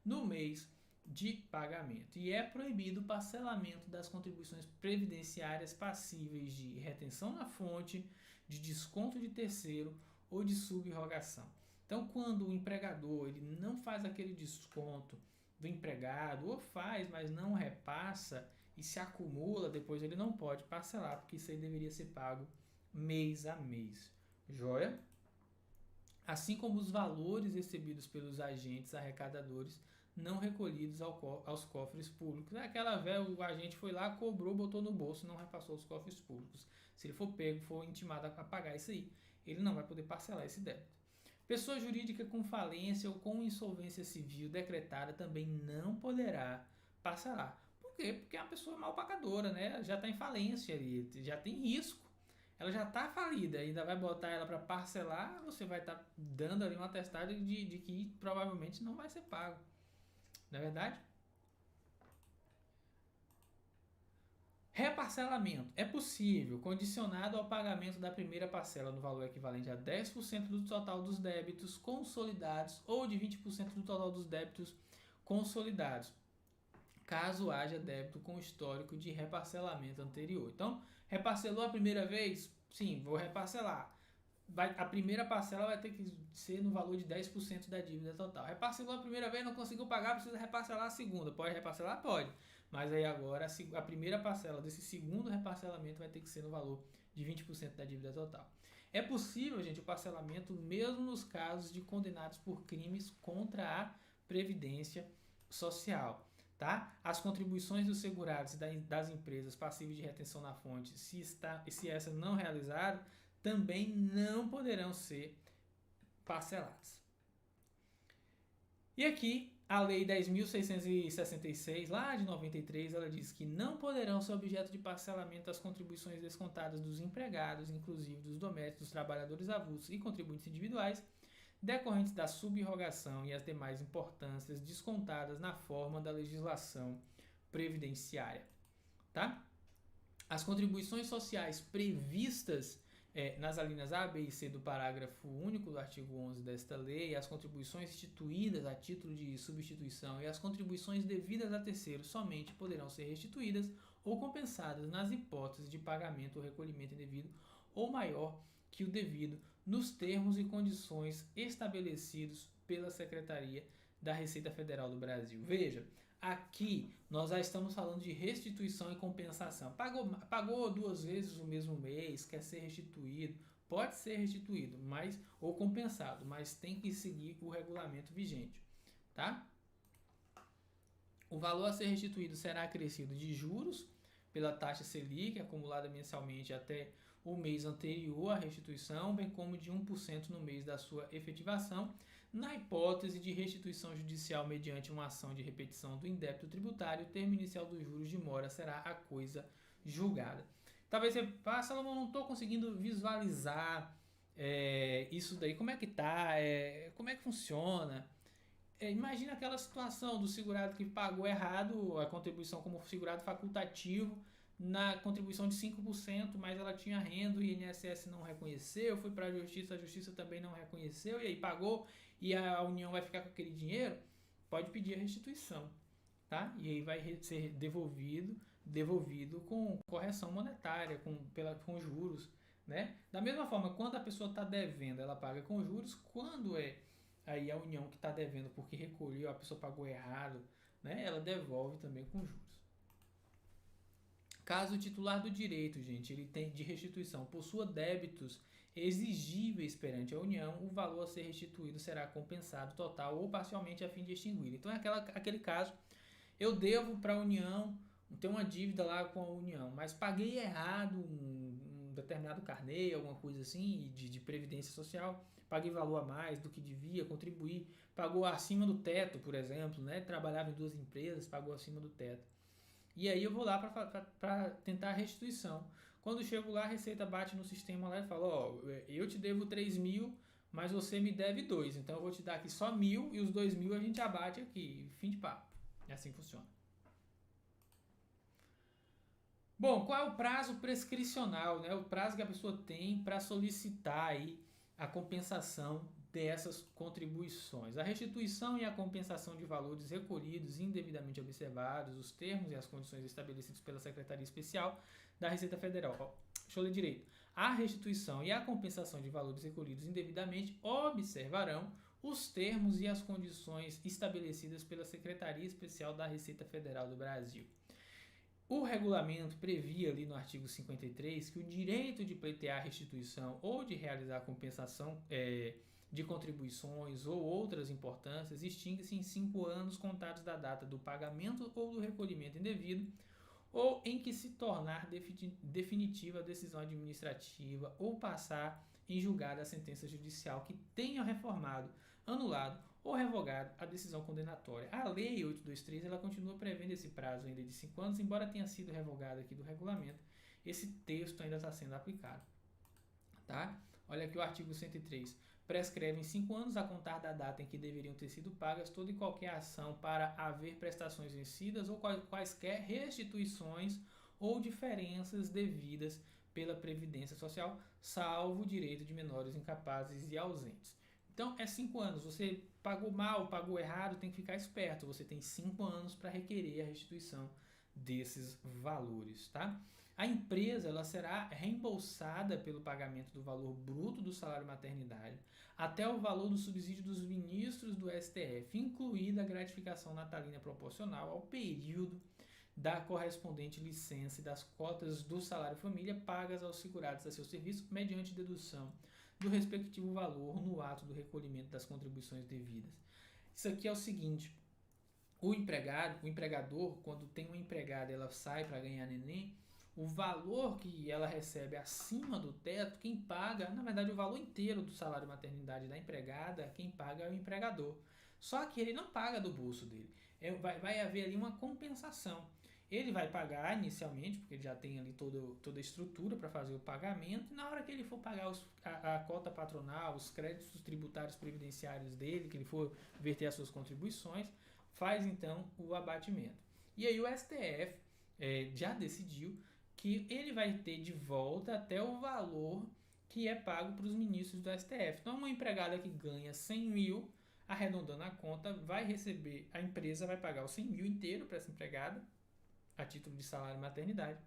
no mês de pagamento. E é proibido o parcelamento das contribuições previdenciárias passíveis de retenção na fonte, de desconto de terceiro ou de subrogação. Então, quando o empregador ele não faz aquele desconto do empregado, ou faz, mas não repassa e se acumula, depois ele não pode parcelar, porque isso aí deveria ser pago mês a mês. Joia? Assim como os valores recebidos pelos agentes arrecadadores não recolhidos aos cofres públicos. Aquela velha, o agente foi lá, cobrou, botou no bolso, não repassou aos cofres públicos. Se ele for pego, for intimado a pagar isso aí, ele não vai poder parcelar esse débito. Pessoa jurídica com falência ou com insolvência civil decretada também não poderá parcelar. Por quê? Porque é uma pessoa mal pagadora, né? Já está em falência ali, já tem risco. Ela já está falida, ainda vai botar ela para parcelar, você vai estar dando ali um atestado de que provavelmente não vai ser pago. Não é verdade? Reparcelamento é possível, condicionado ao pagamento da primeira parcela no valor equivalente a 10% do total dos débitos consolidados ou de 20% do total dos débitos consolidados, caso haja débito com histórico de reparcelamento anterior. Então, reparcelou a primeira vez? Sim, vou reparcelar. A primeira parcela vai ter que ser no valor de 10% da dívida total. Reparcelou a primeira vez, não conseguiu pagar, precisa reparcelar a segunda. Pode reparcelar? Pode. Mas aí agora a primeira parcela desse segundo reparcelamento vai ter que ser no valor de 20% da dívida total. É possível, gente, o parcelamento mesmo nos casos de condenados por crimes contra a Previdência Social. tá? As contribuições dos segurados e das empresas passíveis de retenção na fonte, se essa não realizada, também não poderão ser parceladas. E aqui, a Lei 10.666, lá de 93, ela diz que não poderão ser objeto de parcelamento as contribuições descontadas dos empregados, inclusive dos domésticos, dos trabalhadores avulsos e contribuintes individuais, decorrentes da subrogação e as demais importâncias descontadas na forma da legislação previdenciária. Tá? As contribuições sociais previstas nas alíneas A, B e C do parágrafo único do artigo 11 desta lei, as contribuições instituídas a título de substituição e as contribuições devidas a terceiros somente poderão ser restituídas ou compensadas nas hipóteses de pagamento ou recolhimento indevido ou maior que o devido nos termos e condições estabelecidos pela Secretaria da Receita Federal do Brasil. Veja, aqui nós já estamos falando de restituição e compensação. Pagou 2 vezes o mesmo mês, quer ser restituído, pode ser restituído, ou compensado, mas tem que seguir o regulamento vigente, tá? O valor a ser restituído será acrescido de juros pela taxa Selic acumulada mensalmente até o mês anterior à restituição, bem como de 1% no mês da sua efetivação, na hipótese de restituição judicial mediante uma ação de repetição do indébito tributário, o termo inicial dos juros de mora será a coisa julgada. Talvez você fale, Salomão, não estou conseguindo visualizar isso daí, como é que tá, como é que funciona? Imagina aquela situação do segurado que pagou errado a contribuição como segurado facultativo, na contribuição de 5%, mas ela tinha renda, o INSS não reconheceu, foi para a justiça também não reconheceu, e aí pagou, e a União vai ficar com aquele dinheiro, pode pedir a restituição, tá? E aí vai ser devolvido com correção monetária, com juros, né? Da mesma forma, quando a pessoa está devendo, ela paga com juros, quando aí a União que está devendo porque recolheu, a pessoa pagou errado, né? Ela devolve também com juros. Caso o titular do direito, gente, ele tem de restituição, possua débitos exigíveis perante a União, o valor a ser restituído será compensado total ou parcialmente a fim de extingui-lo. Então é aquele caso, eu devo para a União, tenho uma dívida lá com a União, mas paguei errado um determinado carnê, alguma coisa assim, de previdência social, paguei valor a mais do que devia, contribuí, pagou acima do teto, por exemplo, né? Trabalhava em 2 empresas, pagou acima do teto. E aí eu vou lá para tentar a restituição. Quando chego lá, a Receita bate no sistema lá e fala, eu te devo 3.000, mas você me deve 2. Então eu vou te dar aqui só 1.000 e os 2.000 a gente abate aqui. Fim de papo. E assim funciona. Bom, qual é o prazo prescricional, né? O prazo que a pessoa tem para solicitar aí a compensação dessas contribuições. A restituição e a compensação de valores recolhidos indevidamente observados, os termos e as condições estabelecidos pela Secretaria Especial da Receita Federal. Deixa eu ler direito. A restituição e a compensação de valores recolhidos indevidamente observarão os termos e as condições estabelecidas pela Secretaria Especial da Receita Federal do Brasil. O regulamento previa ali no artigo 53 que o direito de pleitear restituição ou de realizar compensação de contribuições ou outras importâncias extingue-se em 5 anos contados da data do pagamento ou do recolhimento indevido ou em que se tornar definitiva a decisão administrativa ou passar em julgada a sentença judicial que tenha reformado, anulado ou revogado a decisão condenatória. A Lei 823 ela continua prevendo esse prazo ainda de 5 anos, embora tenha sido revogado aqui do regulamento, esse texto ainda está sendo aplicado. Tá? Olha aqui o artigo 103. Prescreve em 5 anos a contar da data em que deveriam ter sido pagas toda e qualquer ação para haver prestações vencidas ou quaisquer restituições ou diferenças devidas pela Previdência Social, salvo o direito de menores incapazes e ausentes. Então, é 5 anos. Você pagou mal, pagou errado, tem que ficar esperto. Você tem 5 anos para requerer a restituição desses valores, tá? A empresa ela será reembolsada pelo pagamento do valor bruto do salário maternidade até o valor do subsídio dos ministros do STF, incluída a gratificação natalina proporcional ao período da correspondente licença e das cotas do salário família pagas aos segurados a seu serviço mediante dedução do respectivo valor no ato do recolhimento das contribuições devidas. Isso aqui é o seguinte, o empregador, quando tem uma empregada, ela sai para ganhar neném, o valor que ela recebe acima do teto, quem paga, na verdade, o valor inteiro do salário maternidade da empregada, quem paga é o empregador. Só que ele não paga do bolso dele. Vai haver ali uma compensação. Ele vai pagar inicialmente, porque ele já tem ali toda a estrutura para fazer o pagamento, e na hora que ele for pagar a cota patronal, os créditos tributários previdenciários dele, que ele for verter as suas contribuições, faz então o abatimento. E aí o STF já decidiu que ele vai ter de volta até o valor que é pago para os ministros do STF. Então, uma empregada que ganha 100 mil, arredondando a conta, vai receber, a empresa vai pagar os 100 mil inteiro para essa empregada, a título de salário maternidade,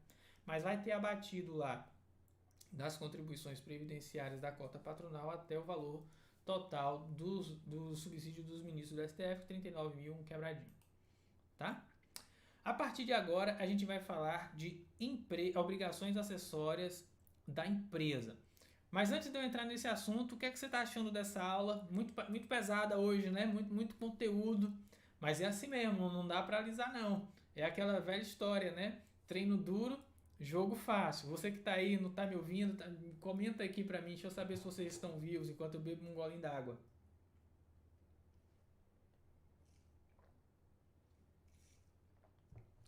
mas vai ter abatido lá das contribuições previdenciárias da cota patronal até o valor total do subsídio dos ministros do STF, 39 mil, um quebradinho, tá? A partir de agora, a gente vai falar de obrigações acessórias da empresa. Mas antes de eu entrar nesse assunto, o que é que você está achando dessa aula? Muito pesada hoje, né? Muito conteúdo, mas é assim mesmo, não dá para alisar não. É aquela velha história, né? Treino duro, jogo fácil. Você que está aí, não está me ouvindo, comenta aqui para mim, deixa eu saber se vocês estão vivos enquanto eu bebo um golinho d'água.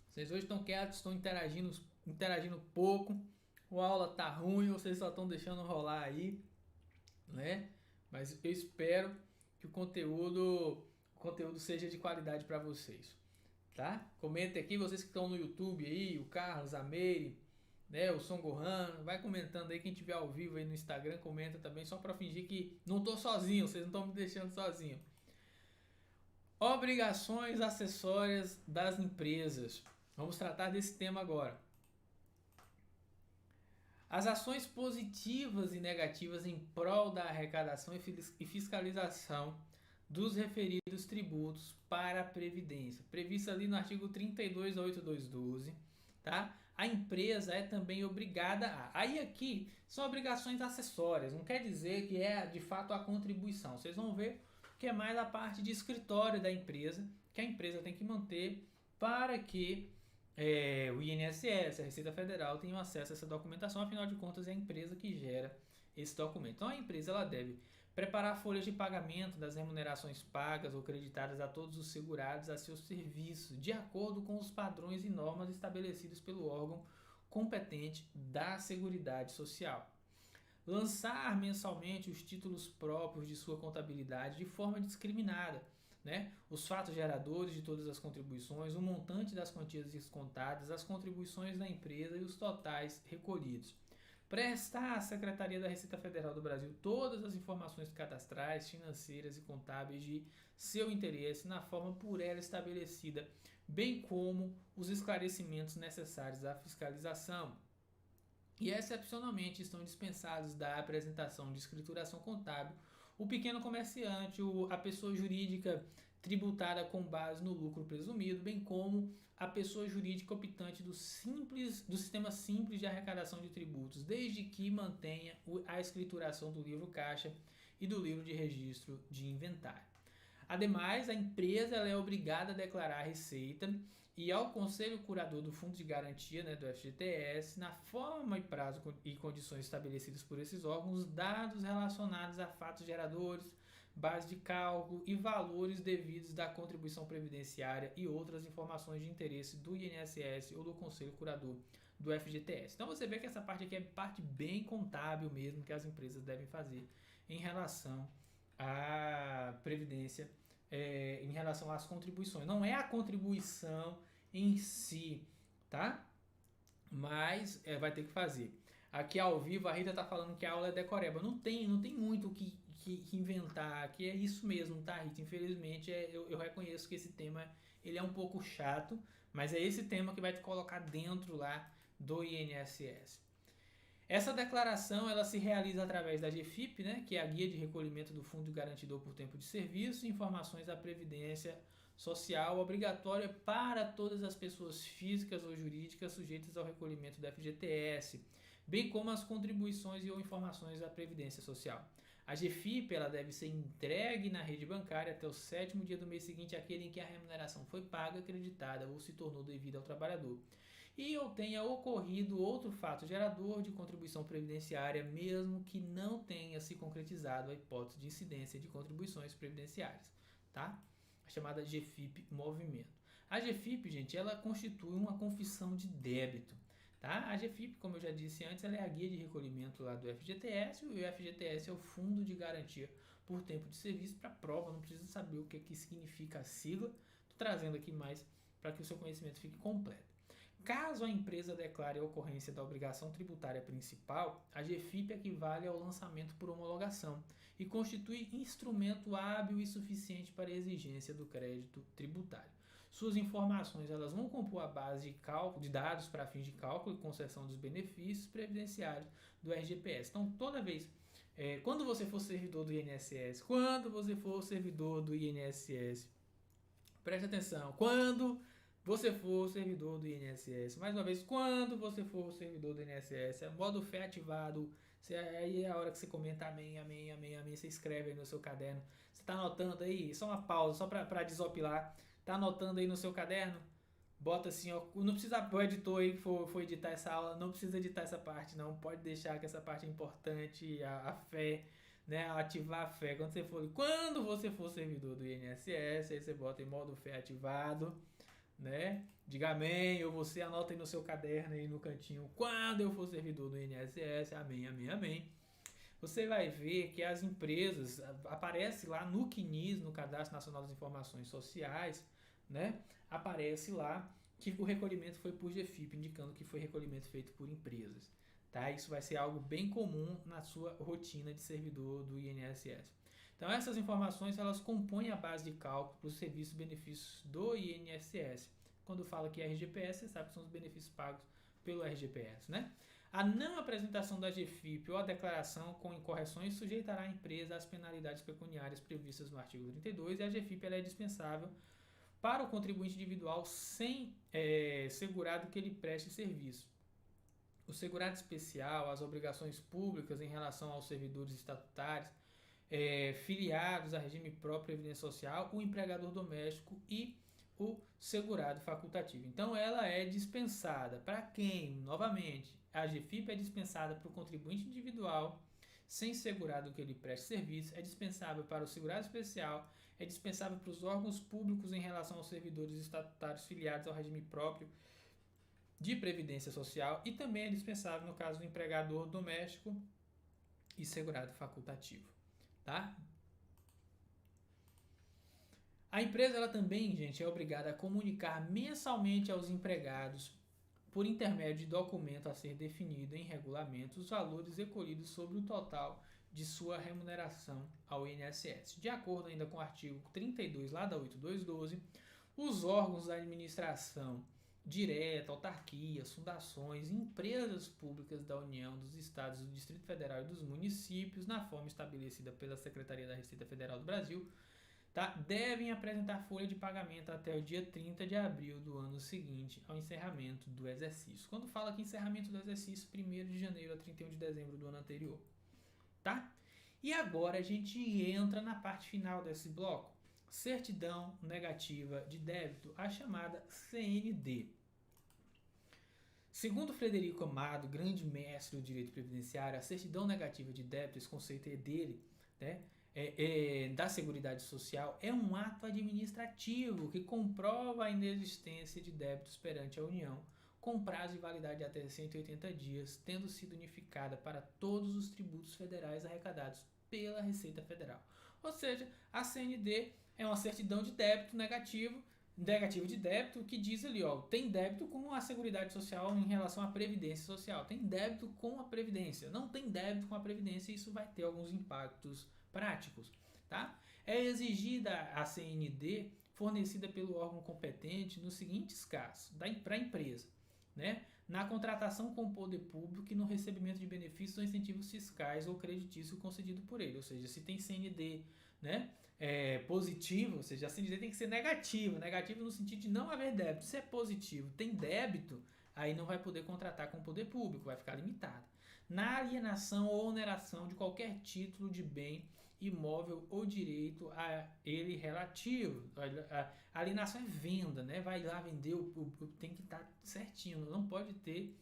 Vocês hoje estão quietos, estão interagindo pouco, a aula tá ruim, vocês só estão deixando rolar aí, né? Mas eu espero que o conteúdo seja de qualidade para vocês, tá? Comentem aqui, vocês que estão no YouTube aí, o Carlos, a Meire, né, o Son Gohan, vai comentando aí, quem tiver ao vivo aí no Instagram, comenta também, só para fingir que não tô sozinho, vocês não estão me deixando sozinho. Obrigações acessórias das empresas. Vamos tratar desse tema agora. As ações positivas e negativas em prol da arrecadação e fiscalização dos referidos tributos para a Previdência, prevista ali no artigo 32 da 8212, tá? A empresa é também obrigada a... Aí aqui são obrigações acessórias, não quer dizer que é de fato a contribuição. Vocês vão ver que é mais a parte de escritório da empresa, que a empresa tem que manter para que o INSS, a Receita Federal, tenham acesso a essa documentação, afinal de contas é a empresa que gera esse documento. Então a empresa ela deve preparar folhas de pagamento das remunerações pagas ou creditadas a todos os segurados a seus serviços, de acordo com os padrões e normas estabelecidos pelo órgão competente da Seguridade Social. Lançar mensalmente os títulos próprios de sua contabilidade de forma discriminada, né? Os fatos geradores de todas as contribuições, o montante das quantias descontadas, as contribuições da empresa e os totais recolhidos. Prestar à Secretaria da Receita Federal do Brasil todas as informações cadastrais, financeiras e contábeis de seu interesse na forma por ela estabelecida, bem como os esclarecimentos necessários à fiscalização. E excepcionalmente estão dispensados da apresentação de escrituração contábil o pequeno comerciante, a pessoa jurídica tributada com base no lucro presumido, bem como a pessoa jurídica optante do sistema simples de arrecadação de tributos, desde que mantenha a escrituração do livro caixa e do livro de registro de inventário. Ademais, a empresa ela é obrigada a declarar a receita e ao Conselho Curador do Fundo de Garantia, né, do FGTS, na forma e prazo e condições estabelecidas por esses órgãos, dados relacionados a fatos geradores, base de cálculo e valores devidos da contribuição previdenciária e outras informações de interesse do INSS ou do Conselho Curador do FGTS. Então você vê que essa parte aqui é parte bem contábil mesmo que as empresas devem fazer em relação à previdência, em relação às contribuições. Não é a contribuição em si, tá? Mas vai ter que fazer. Aqui ao vivo a Rita tá falando que a aula é decoreba. Não tem muito o que inventar. Aqui é isso mesmo, tá, Rita? Infelizmente eu reconheço que esse tema ele é um pouco chato, mas é esse tema que vai te colocar dentro lá do INSS. Essa declaração ela se realiza através da GFIP, né, que é a Guia de Recolhimento do Fundo Garantidor por Tempo de Serviço, informações da Previdência Social obrigatória para todas as pessoas físicas ou jurídicas sujeitas ao recolhimento do FGTS, bem como as contribuições e ou informações da Previdência Social. A GFIP ela deve ser entregue na rede bancária até o 7º dia do mês seguinte àquele em que a remuneração foi paga, acreditada ou se tornou devida ao trabalhador. E ou tenha ocorrido outro fato gerador de contribuição previdenciária, mesmo que não tenha se concretizado a hipótese de incidência de contribuições previdenciárias, tá? A chamada GFIP movimento. A GFIP, gente, ela constitui uma confissão de débito. Tá? A GFIP, como eu já disse antes, ela é a guia de recolhimento lá do FGTS, e o FGTS é o Fundo de Garantia por Tempo de Serviço. Para prova, não precisa saber o que significa a sigla, estou trazendo aqui mais para que o seu conhecimento fique completo. Caso a empresa declare a ocorrência da obrigação tributária principal, a GFIP equivale ao lançamento por homologação e constitui instrumento hábil e suficiente para a exigência do crédito tributário. Suas informações elas vão compor a base de cálculo de dados para fins de cálculo e concessão dos benefícios previdenciários do RGPS. Então, toda vez, quando você for servidor do INSS, preste atenção, quando você for servidor do INSS, mais uma vez, quando você for servidor do INSS, modo fé ativado, aí é a hora que você comenta amém, amém, amém, amém, você escreve aí no seu caderno, você está anotando aí, só uma pausa, só para desopilar. Tá anotando aí no seu caderno? Bota assim, ó, não precisa, o editor aí que for editar essa aula, não precisa editar essa parte, não. Pode deixar que essa parte é importante, a fé, né? Ativar a fé. Quando você for servidor do INSS, aí você bota em modo fé ativado, né? Diga amém, ou você anota aí no seu caderno aí no cantinho, quando eu for servidor do INSS, amém, amém, amém. Você vai ver que as empresas, aparece lá no CNIS, no Cadastro Nacional das Informações Sociais, né? Aparece lá que o recolhimento foi por GFIP, indicando que foi recolhimento feito por empresas. Tá? Isso vai ser algo bem comum na sua rotina de servidor do INSS. Então essas informações elas compõem a base de cálculo para os serviços e benefícios do INSS. Quando fala que é RGPS, você sabe que são os benefícios pagos pelo RGPS, né? A não apresentação da GFIP ou a declaração com incorreções sujeitará a empresa às penalidades pecuniárias previstas no artigo 32 e a GFIP ela é dispensável para o contribuinte individual sem segurado que ele preste serviço. O segurado especial, as obrigações públicas em relação aos servidores estatutários, filiados a regime próprio de previdência social, o empregador doméstico e o segurado facultativo. Então, ela é dispensada para quem? Novamente, a GFIP é dispensada para o contribuinte individual sem segurado que ele preste serviço, é dispensável para o segurado especial, é dispensável para os órgãos públicos em relação aos servidores estatutários filiados ao regime próprio de previdência social e também é dispensável no caso do empregador doméstico e segurado facultativo, tá? A empresa ela também, gente, é obrigada a comunicar mensalmente aos empregados, por intermédio de documento a ser definido em regulamento, os valores recolhidos sobre o total de sua remuneração ao INSS. De acordo ainda com o artigo 32 lá da 8212, os órgãos da administração direta, autarquias, fundações, empresas públicas da União, dos Estados, do Distrito Federal e dos municípios, na forma estabelecida pela Secretaria da Receita Federal do Brasil, tá? Devem apresentar folha de pagamento até o dia 30 de abril do ano seguinte ao encerramento do exercício. Quando fala que encerramento do exercício, 1º de janeiro a 31 de dezembro do ano anterior. Tá? E agora a gente entra na parte final desse bloco. Certidão negativa de débito, a chamada CND. Segundo Frederico Amado, grande mestre do direito previdenciário, a certidão negativa de débito, esse conceito é dele, né? Da Seguridade Social, é um ato administrativo que comprova a inexistência de débitos perante a União, com prazo de validade de até 180 dias, tendo sido unificada para todos os tributos federais arrecadados pela Receita Federal. Ou seja, a CND é uma certidão de débito negativo de débito que diz ali, ó, tem débito com a Seguridade Social em relação à Previdência Social, tem débito com a Previdência, não tem débito com a Previdência, isso vai ter alguns impactos práticos, tá? É exigida a CND fornecida pelo órgão competente nos seguintes casos, para a empresa, né? Na contratação com o poder público e no recebimento de benefícios ou incentivos fiscais ou creditícios concedido por ele, ou seja, se tem CND, né, positivo, ou seja, a CND tem que ser negativo no sentido de não haver débito. Se é positivo, tem débito, aí não vai poder contratar com o poder público, vai ficar limitado. na alienação ou oneração de qualquer título de bem, imóvel ou direito a ele relativo. A alienação é venda, né? Vai lá vender, tem que estar certinho, não pode ter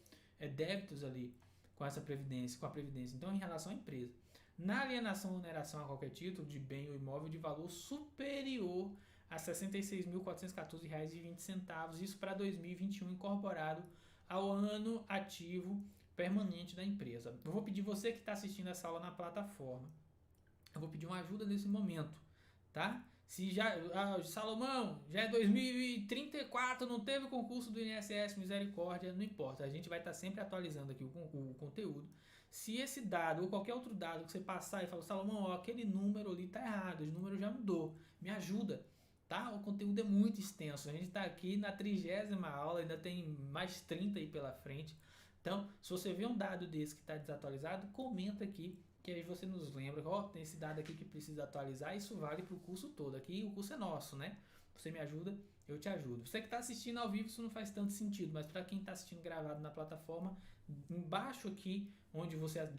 débitos ali com essa previdência, com a previdência. Então, em relação à empresa. Na alienação ou oneração a qualquer título de bem ou imóvel de valor superior a R$ 66.414,20, isso para 2021, incorporado ao ano ativo permanente da empresa. Eu vou pedir você que está assistindo essa aula na plataforma, eu vou pedir uma ajuda nesse momento, tá? Se já, Salomão, já é 2034, não teve concurso do INSS, misericórdia, não importa, a gente vai estar sempre atualizando aqui o conteúdo. Se esse dado ou qualquer outro dado que você passar e falar, Salomão, ó, aquele número ali tá errado, o número já mudou, me ajuda, tá? O conteúdo é muito extenso, a gente está aqui na 30ª aula, ainda tem mais 30 aí pela frente. Então, se você vê um dado desse que está desatualizado, comenta aqui, que aí você nos lembra, ó, tem esse dado aqui que precisa atualizar, isso vale para o curso todo. Aqui o curso é nosso, né? Você me ajuda, eu te ajudo. Você que está assistindo ao vivo, isso não faz tanto sentido, mas para quem está assistindo gravado na plataforma, embaixo aqui, de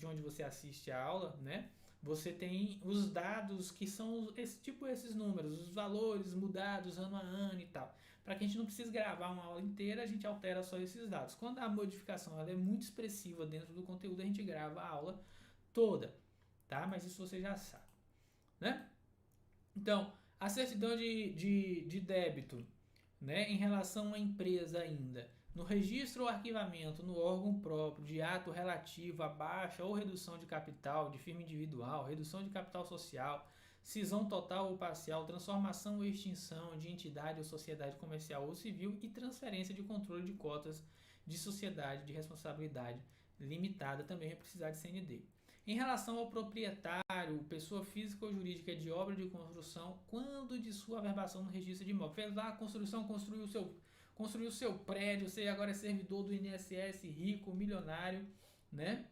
onde você assiste a aula, né? Você tem os dados que são esses números, os valores mudados ano a ano e tal. Para que a gente não precise gravar uma aula inteira, a gente altera só esses dados. Quando a modificação ela é muito expressiva dentro do conteúdo, a gente grava a aula toda, tá? Mas isso você já sabe, né? Então, a certidão de débito, né, em relação à empresa ainda, no registro ou arquivamento no órgão próprio de ato relativo a baixa ou redução de capital de firma individual, redução de capital social, cisão total ou parcial, transformação ou extinção de entidade ou sociedade comercial ou civil e transferência de controle de cotas de sociedade de responsabilidade limitada também vai precisar de CND. Em relação ao proprietário, pessoa física ou jurídica de obra de construção, quando de sua averbação no registro de imóvel. Fez lá a construção, construiu o seu prédio, você agora é servidor do INSS, rico, milionário, né?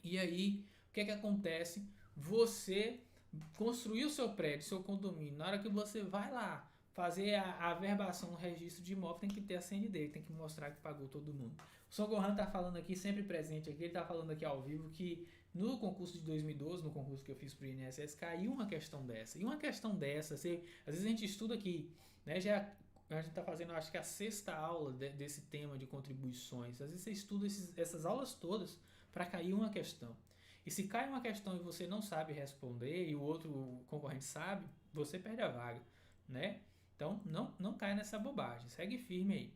E aí, o que é que acontece? Você construiu o seu prédio, seu condomínio, na hora que você vai lá fazer a averbação no registro de imóvel, tem que ter a CND, tem que mostrar que pagou todo mundo. O Sr. Gohan está falando aqui, sempre presente aqui, ele está falando aqui ao vivo que no concurso de 2012, no concurso que eu fiz para o INSS, caiu uma questão dessa. E uma questão dessa, às vezes a gente estuda aqui, né, a gente está fazendo, acho que a 6ª aula desse tema de contribuições. Às vezes você estuda essas aulas todas para cair uma questão. E se cai uma questão e você não sabe responder e o outro concorrente sabe, você perde a vaga, né? Então, não cai nessa bobagem, segue firme aí.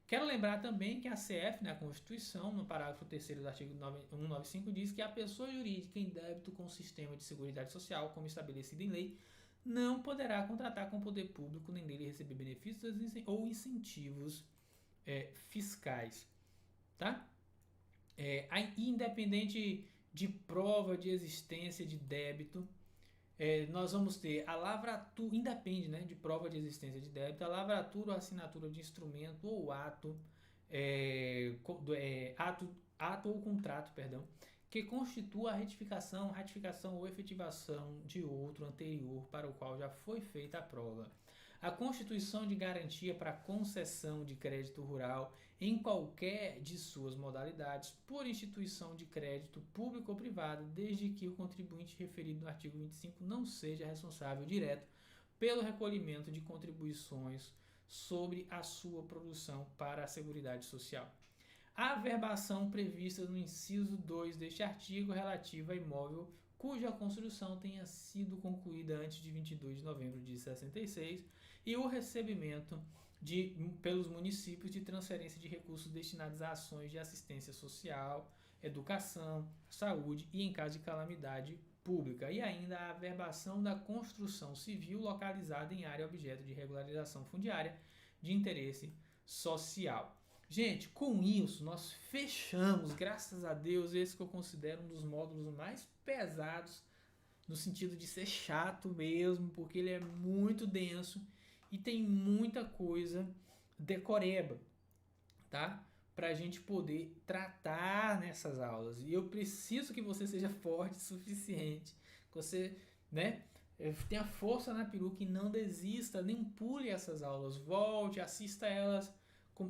Quero lembrar também que a CF, né, a Constituição, no parágrafo 3º do artigo 195, diz que a pessoa jurídica em débito com o sistema de seguridade social, como estabelecido em lei, não poderá contratar com o poder público nem dele receber benefícios ou incentivos fiscais, tá? Independente de prova de existência de débito, nós vamos ter a lavratura, independe, né, de prova de existência de débito, a lavratura ou assinatura de instrumento ou ato ou contrato, perdão, que constitua a ratificação ou efetivação de outro anterior para o qual já foi feita a prova. A constituição de garantia para concessão de crédito rural em qualquer de suas modalidades por instituição de crédito público ou privada, desde que o contribuinte referido no artigo 25 não seja responsável direto pelo recolhimento de contribuições sobre a sua produção para a Seguridade Social. A averbação prevista no inciso 2 deste artigo relativa a imóvel cuja construção tenha sido concluída antes de 22 de novembro de 66 e o recebimento pelos municípios de transferência de recursos destinados a ações de assistência social, educação, saúde e em caso de calamidade pública, e ainda a averbação da construção civil localizada em área objeto de regularização fundiária de interesse social. Gente, com isso nós fechamos, graças a Deus, esse que eu considero um dos módulos mais pesados, no sentido de ser chato mesmo, porque ele é muito denso e tem muita coisa decoreba, tá? Pra gente poder tratar nessas aulas. E eu preciso que você seja forte o suficiente, que você, né, tenha força na peruca e não desista, nem pule essas aulas. Volte, assista elas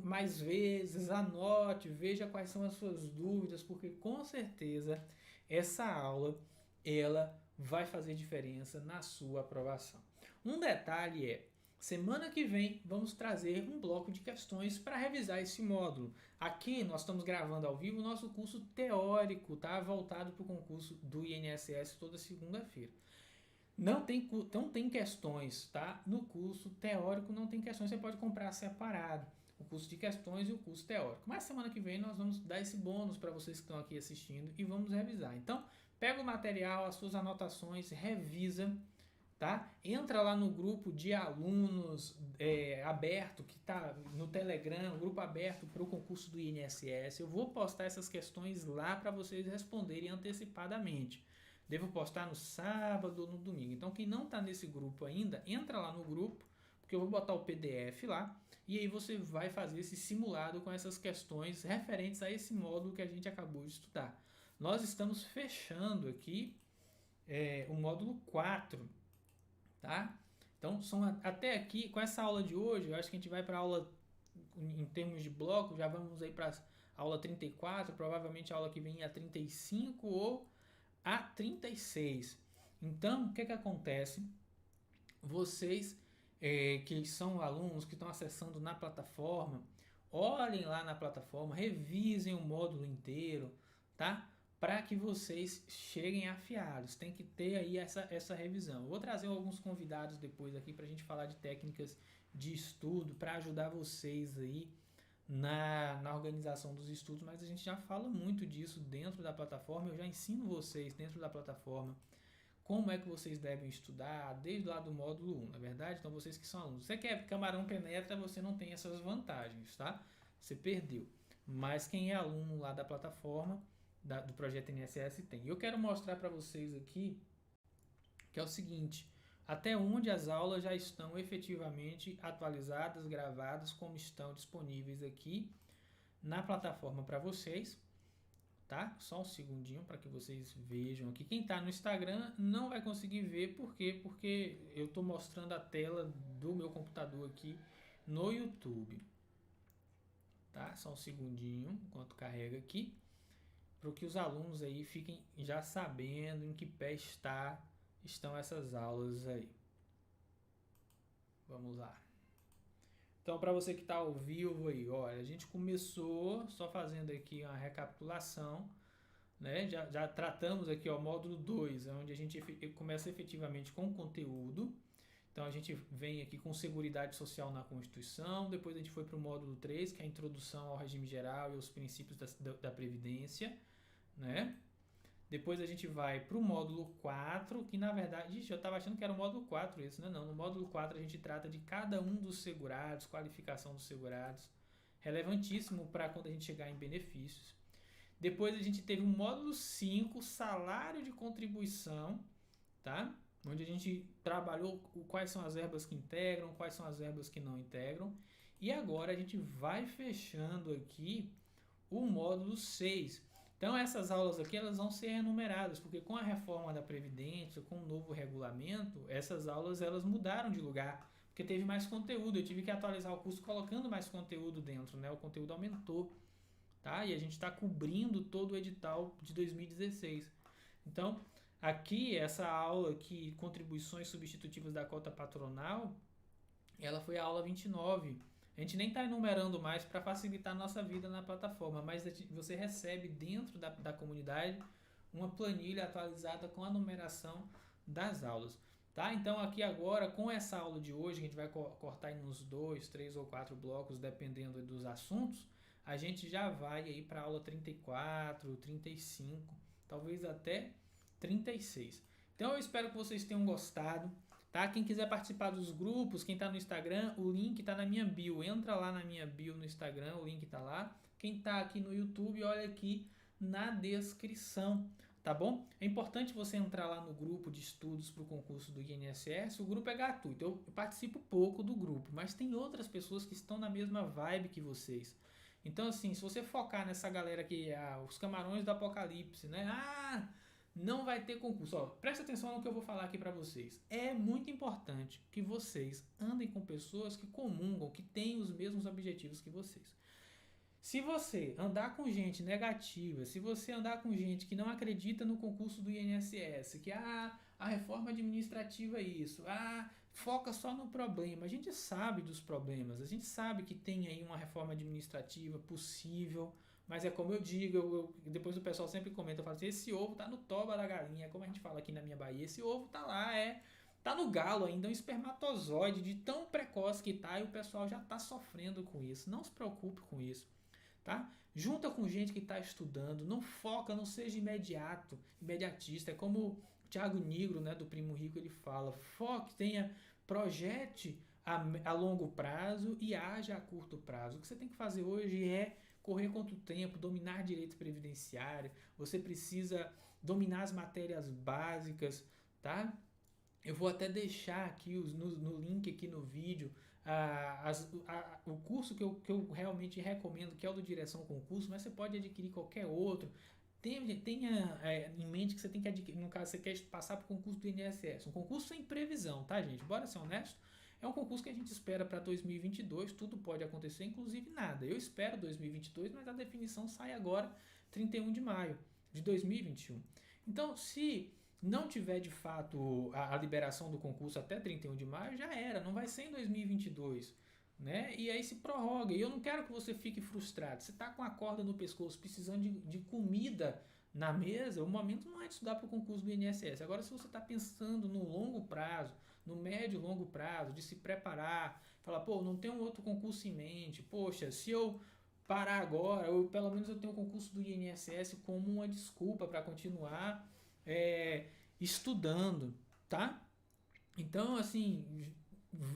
mais vezes, anote, veja quais são as suas dúvidas, porque com certeza essa aula ela vai fazer diferença na sua aprovação. Um detalhe é, semana que vem vamos trazer um bloco de questões para revisar esse módulo. Aqui nós estamos gravando ao vivo o nosso curso teórico, tá? Voltado para o concurso do INSS toda segunda-feira. Não tem questões, tá? No curso teórico não tem questões, você pode comprar separado. O curso de questões e o curso teórico. Mas semana que vem nós vamos dar esse bônus para vocês que estão aqui assistindo e vamos revisar. Então, pega o material, as suas anotações, revisa, tá? Entra lá no grupo de alunos aberto, que está no Telegram, grupo aberto para o concurso do INSS. Eu vou postar essas questões lá para vocês responderem antecipadamente. Devo postar no sábado ou no domingo. Então, quem não está nesse grupo ainda, entra lá no grupo, porque eu vou botar o PDF lá, e aí você vai fazer esse simulado com essas questões referentes a esse módulo que a gente acabou de estudar. Nós estamos fechando aqui o módulo 4, tá? Então, até aqui, com essa aula de hoje, eu acho que a gente vai para a aula, em termos de bloco, já vamos aí para a aula 34, provavelmente a aula que vem é a 35 ou a 36. Então, o que acontece? Vocês que são alunos que estão acessando na plataforma, olhem lá na plataforma, revisem o módulo inteiro, tá? Para que vocês cheguem afiados. Tem que ter aí essa revisão. Eu vou trazer alguns convidados depois aqui para a gente falar de técnicas de estudo, para ajudar vocês aí na organização dos estudos, mas a gente já fala muito disso dentro da plataforma, eu já ensino vocês dentro da plataforma como é que vocês devem estudar, desde lá do módulo 1, na verdade? Então, vocês que são alunos. Você quer camarão penetra, você não tem essas vantagens, tá? Você perdeu. Mas quem é aluno lá da plataforma, do projeto INSS, tem. E eu quero mostrar para vocês aqui, que é o seguinte, até onde as aulas já estão efetivamente atualizadas, gravadas, como estão disponíveis aqui na plataforma para vocês. Tá? Só um segundinho para que vocês vejam aqui. Quem está no Instagram não vai conseguir ver, por quê? Porque eu estou mostrando a tela do meu computador aqui no YouTube. Tá? Só um segundinho, enquanto carrega aqui, para que os alunos aí fiquem já sabendo em que pé estão essas aulas aí. Vamos lá. Então, para você que está ao vivo aí, olha, a gente começou só fazendo aqui uma recapitulação, né? Já tratamos aqui o módulo 2, onde a gente começa efetivamente com conteúdo. Então, a gente vem aqui com Seguridade Social na Constituição, depois a gente foi para o módulo 3, que é a Introdução ao Regime Geral e aos Princípios da Previdência, né? Depois a gente vai para o módulo 4, que na verdade, eu estava achando que era o módulo 4 esse, né? Não, no módulo 4 a gente trata de cada um dos segurados, qualificação dos segurados, relevantíssimo para quando a gente chegar em benefícios. Depois a gente teve o módulo 5, salário de contribuição, tá? Onde a gente trabalhou quais são as verbas que integram, quais são as verbas que não integram. E agora a gente vai fechando aqui o módulo 6. Então, essas aulas aqui elas vão ser enumeradas, porque com a reforma da Previdência, com o novo regulamento, essas aulas elas mudaram de lugar, porque teve mais conteúdo. Eu tive que atualizar o curso colocando mais conteúdo dentro, né? O conteúdo aumentou, tá? E a gente está cobrindo todo o edital de 2016. Então, aqui, essa aula aqui, Contribuições Substitutivas da Cota Patronal, ela foi a aula 29. A gente nem está enumerando mais para facilitar a nossa vida na plataforma, mas você recebe dentro da comunidade uma planilha atualizada com a numeração das aulas. Tá? Então aqui agora, com essa aula de hoje, a gente vai cortar em uns 2, 3 ou 4 blocos, dependendo dos assuntos, a gente já vai aí para a aula 34, 35, talvez até 36. Então eu espero que vocês tenham gostado. Tá? Quem quiser participar dos grupos, quem está no Instagram, o link está na minha bio. Entra lá na minha bio no Instagram, o link está lá. Quem está aqui no YouTube, olha aqui na descrição, tá bom? É importante você entrar lá no grupo de estudos para o concurso do INSS. O grupo é gratuito, eu participo pouco do grupo, mas tem outras pessoas que estão na mesma vibe que vocês. Então, assim, se você focar nessa galera que os camarões do apocalipse, né? não vai ter concurso. Ó, presta atenção no que eu vou falar aqui para vocês. É muito importante que vocês andem com pessoas que comungam, que têm os mesmos objetivos que vocês. Se você andar com gente negativa, se você andar com gente que não acredita no concurso do INSS, que a reforma administrativa é isso, foca só no problema. A gente sabe dos problemas, a gente sabe que tem aí uma reforma administrativa possível, mas é como eu digo, depois o pessoal sempre comenta, eu falo assim, esse ovo tá no toba da galinha, como a gente fala aqui na minha Bahia, esse ovo tá lá, tá no galo ainda, um espermatozoide de tão precoce que tá, e o pessoal já tá sofrendo com isso. Não se preocupe com isso. Tá? Junta com gente que está estudando, não foca, não seja imediatista. É como o Thiago Nigro, né, do Primo Rico, ele fala: foque, projete a longo prazo e haja a curto prazo. O que você tem que fazer hoje é correr contra o tempo, dominar direito previdenciário, você precisa dominar as matérias básicas, tá? Eu vou até deixar aqui no link aqui no vídeo o curso que eu realmente recomendo, que é o do Direção Concurso, mas você pode adquirir qualquer outro. Tenha em mente que você tem que adquirir, no caso, você quer passar para o concurso do INSS. Um concurso sem previsão, tá, gente? Bora ser honesto. É um concurso que a gente espera para 2022, tudo pode acontecer, inclusive nada. Eu espero 2022, mas a definição sai agora, 31 de maio de 2021. Então, se não tiver de fato a liberação do concurso até 31 de maio, já era, não vai ser em 2022, né? E aí se prorroga. E eu não quero que você fique frustrado. Você está com a corda no pescoço, precisando de comida na mesa, o momento não é de estudar para o concurso do INSS. Agora, se você está pensando no longo prazo, no médio e longo prazo, de se preparar, falar, pô, não tenho outro concurso em mente, poxa, se eu parar agora, pelo menos eu tenho o concurso do INSS como uma desculpa para continuar estudando, tá? Então, assim,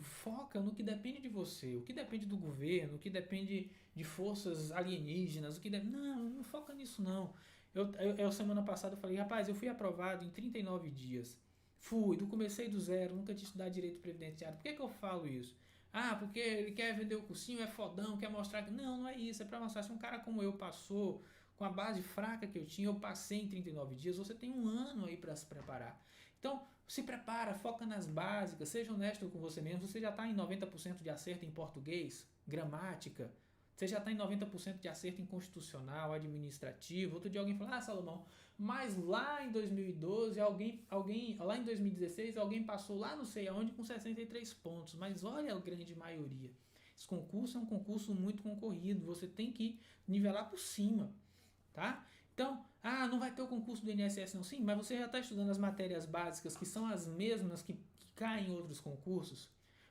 foca no que depende de você, o que depende do governo, o que depende de forças alienígenas, não foca nisso não. Eu semana passada eu falei, rapaz, eu fui aprovado em 39 dias. Comecei do zero, nunca tinha estudado direito previdenciário. Por que eu falo isso? Porque ele quer vender o cursinho, é fodão, quer mostrar que... Não é isso, é pra mostrar, se um cara como eu passou, com a base fraca que eu tinha, eu passei em 39 dias, você tem um ano aí para se preparar. Então, se prepara, foca nas básicas, seja honesto com você mesmo. Você já está em 90% de acerto em português, gramática, você já está em 90% de acerto em constitucional, administrativo. Outro dia alguém falou, Salomão, mas lá em 2012, lá em 2016, alguém passou lá não sei aonde com 63 pontos. Mas olha a grande maioria. Esse concurso é um concurso muito concorrido, você tem que nivelar por cima, tá? Então, não vai ter o concurso do INSS não? Sim, mas você já está estudando as matérias básicas que são as mesmas que caem em outros concursos?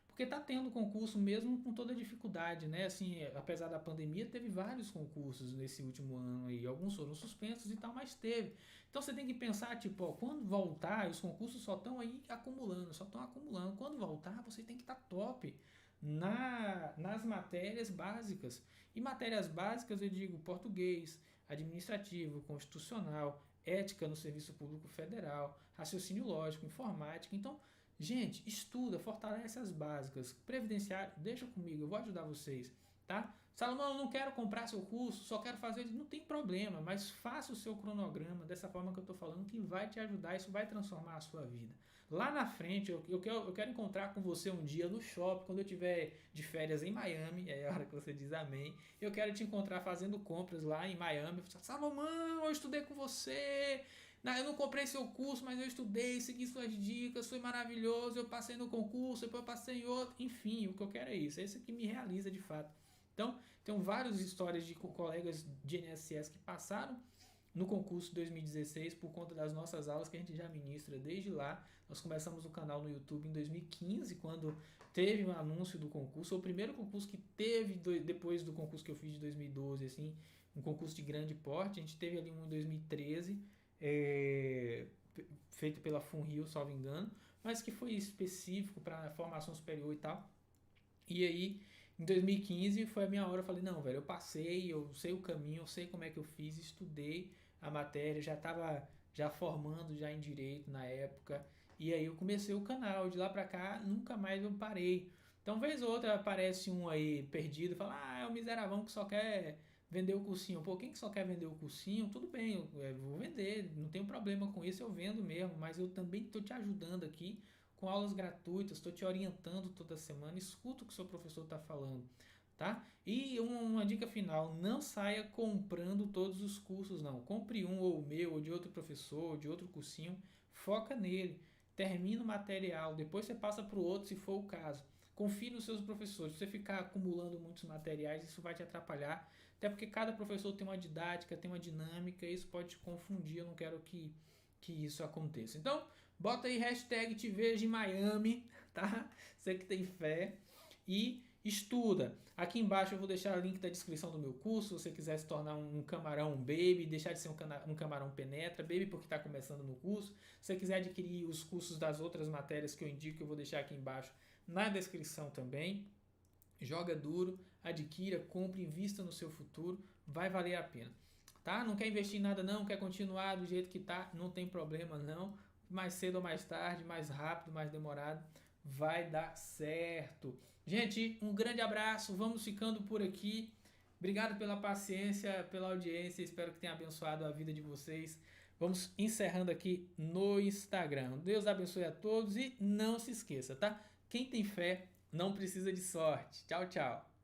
Porque está tendo concurso mesmo com toda a dificuldade, né? Assim, apesar da pandemia, teve vários concursos nesse último ano aí. Alguns foram suspensos e tal, mas teve. Então você tem que pensar, tipo, quando voltar, os concursos só estão aí acumulando, só estão acumulando. Quando voltar, você tem que estar top nas matérias básicas. E matérias básicas, eu digo português, administrativo, constitucional, ética no serviço público federal, raciocínio lógico, informática. Então, gente, estuda, fortalece as básicas. Previdenciário, deixa comigo, eu vou ajudar vocês, tá? Salomão, eu não quero comprar seu curso, só quero fazer. Não tem problema, mas faça o seu cronograma dessa forma que eu estou falando, que vai te ajudar, isso vai transformar a sua vida. Lá na frente, eu quero encontrar com você um dia no shopping, quando eu estiver de férias em Miami, é a hora que você diz amém. Eu quero te encontrar fazendo compras lá em Miami. Salomão, eu estudei com você. Eu não comprei seu curso, mas eu estudei, segui suas dicas, foi maravilhoso, eu passei no concurso, depois eu passei em outro. Enfim, o que eu quero é isso. É isso que me realiza de fato. Então, tem várias histórias de colegas de INSS que passaram no concurso 2016 por conta das nossas aulas que a gente já ministra desde lá. Nós começamos o canal no YouTube em 2015, quando teve um anúncio do concurso. O primeiro concurso que teve depois do concurso que eu fiz de 2012, assim, um concurso de grande porte. A gente teve ali um em 2013, feito pela FUNRIO, salvo engano, mas que foi específico para formação superior e tal. E aí, em 2015, foi a minha hora. Eu falei, não, velho, eu passei, eu sei o caminho, eu sei como é que eu fiz, estudei a matéria, já estava formando já em direito na época. E aí eu comecei o canal, de lá pra cá, nunca mais eu parei. Então, vez ou outra, aparece um aí perdido, fala, é o miseravão que só quer vender o cursinho. Pô, quem que só quer vender o cursinho? Tudo bem, eu vou vender, não tenho problema com isso, eu vendo mesmo, mas eu também estou te ajudando aqui com aulas gratuitas, estou te orientando toda semana, escuta o que o seu professor está falando, tá? E uma dica final, não saia comprando todos os cursos, não. Compre um, ou o meu, ou de outro professor, ou de outro cursinho, foca nele, termina o material, depois você passa para o outro se for o caso. Confie nos seus professores. Se você ficar acumulando muitos materiais, isso vai te atrapalhar. Até porque cada professor tem uma didática, tem uma dinâmica, e isso pode te confundir. Eu não quero que isso aconteça. Então, bota aí hashtag te vejo em Miami, tá? Você que tem fé. E estuda. Aqui embaixo eu vou deixar o link da descrição do meu curso. Se você quiser se tornar um camarão baby, deixar de ser um camarão penetra, baby porque está começando no curso. Se você quiser adquirir os cursos das outras matérias que eu indico, eu vou deixar aqui embaixo na descrição também. Joga duro, adquira, compre, invista no seu futuro, vai valer a pena. Tá? Não quer investir em nada não, quer continuar do jeito que tá, não tem problema não. Mais cedo ou mais tarde, mais rápido, mais demorado, vai dar certo. Gente, um grande abraço, vamos ficando por aqui. Obrigado pela paciência, pela audiência, espero que tenha abençoado a vida de vocês. Vamos encerrando aqui no Instagram. Deus abençoe a todos e não se esqueça, tá? Quem tem fé não precisa de sorte. Tchau, tchau.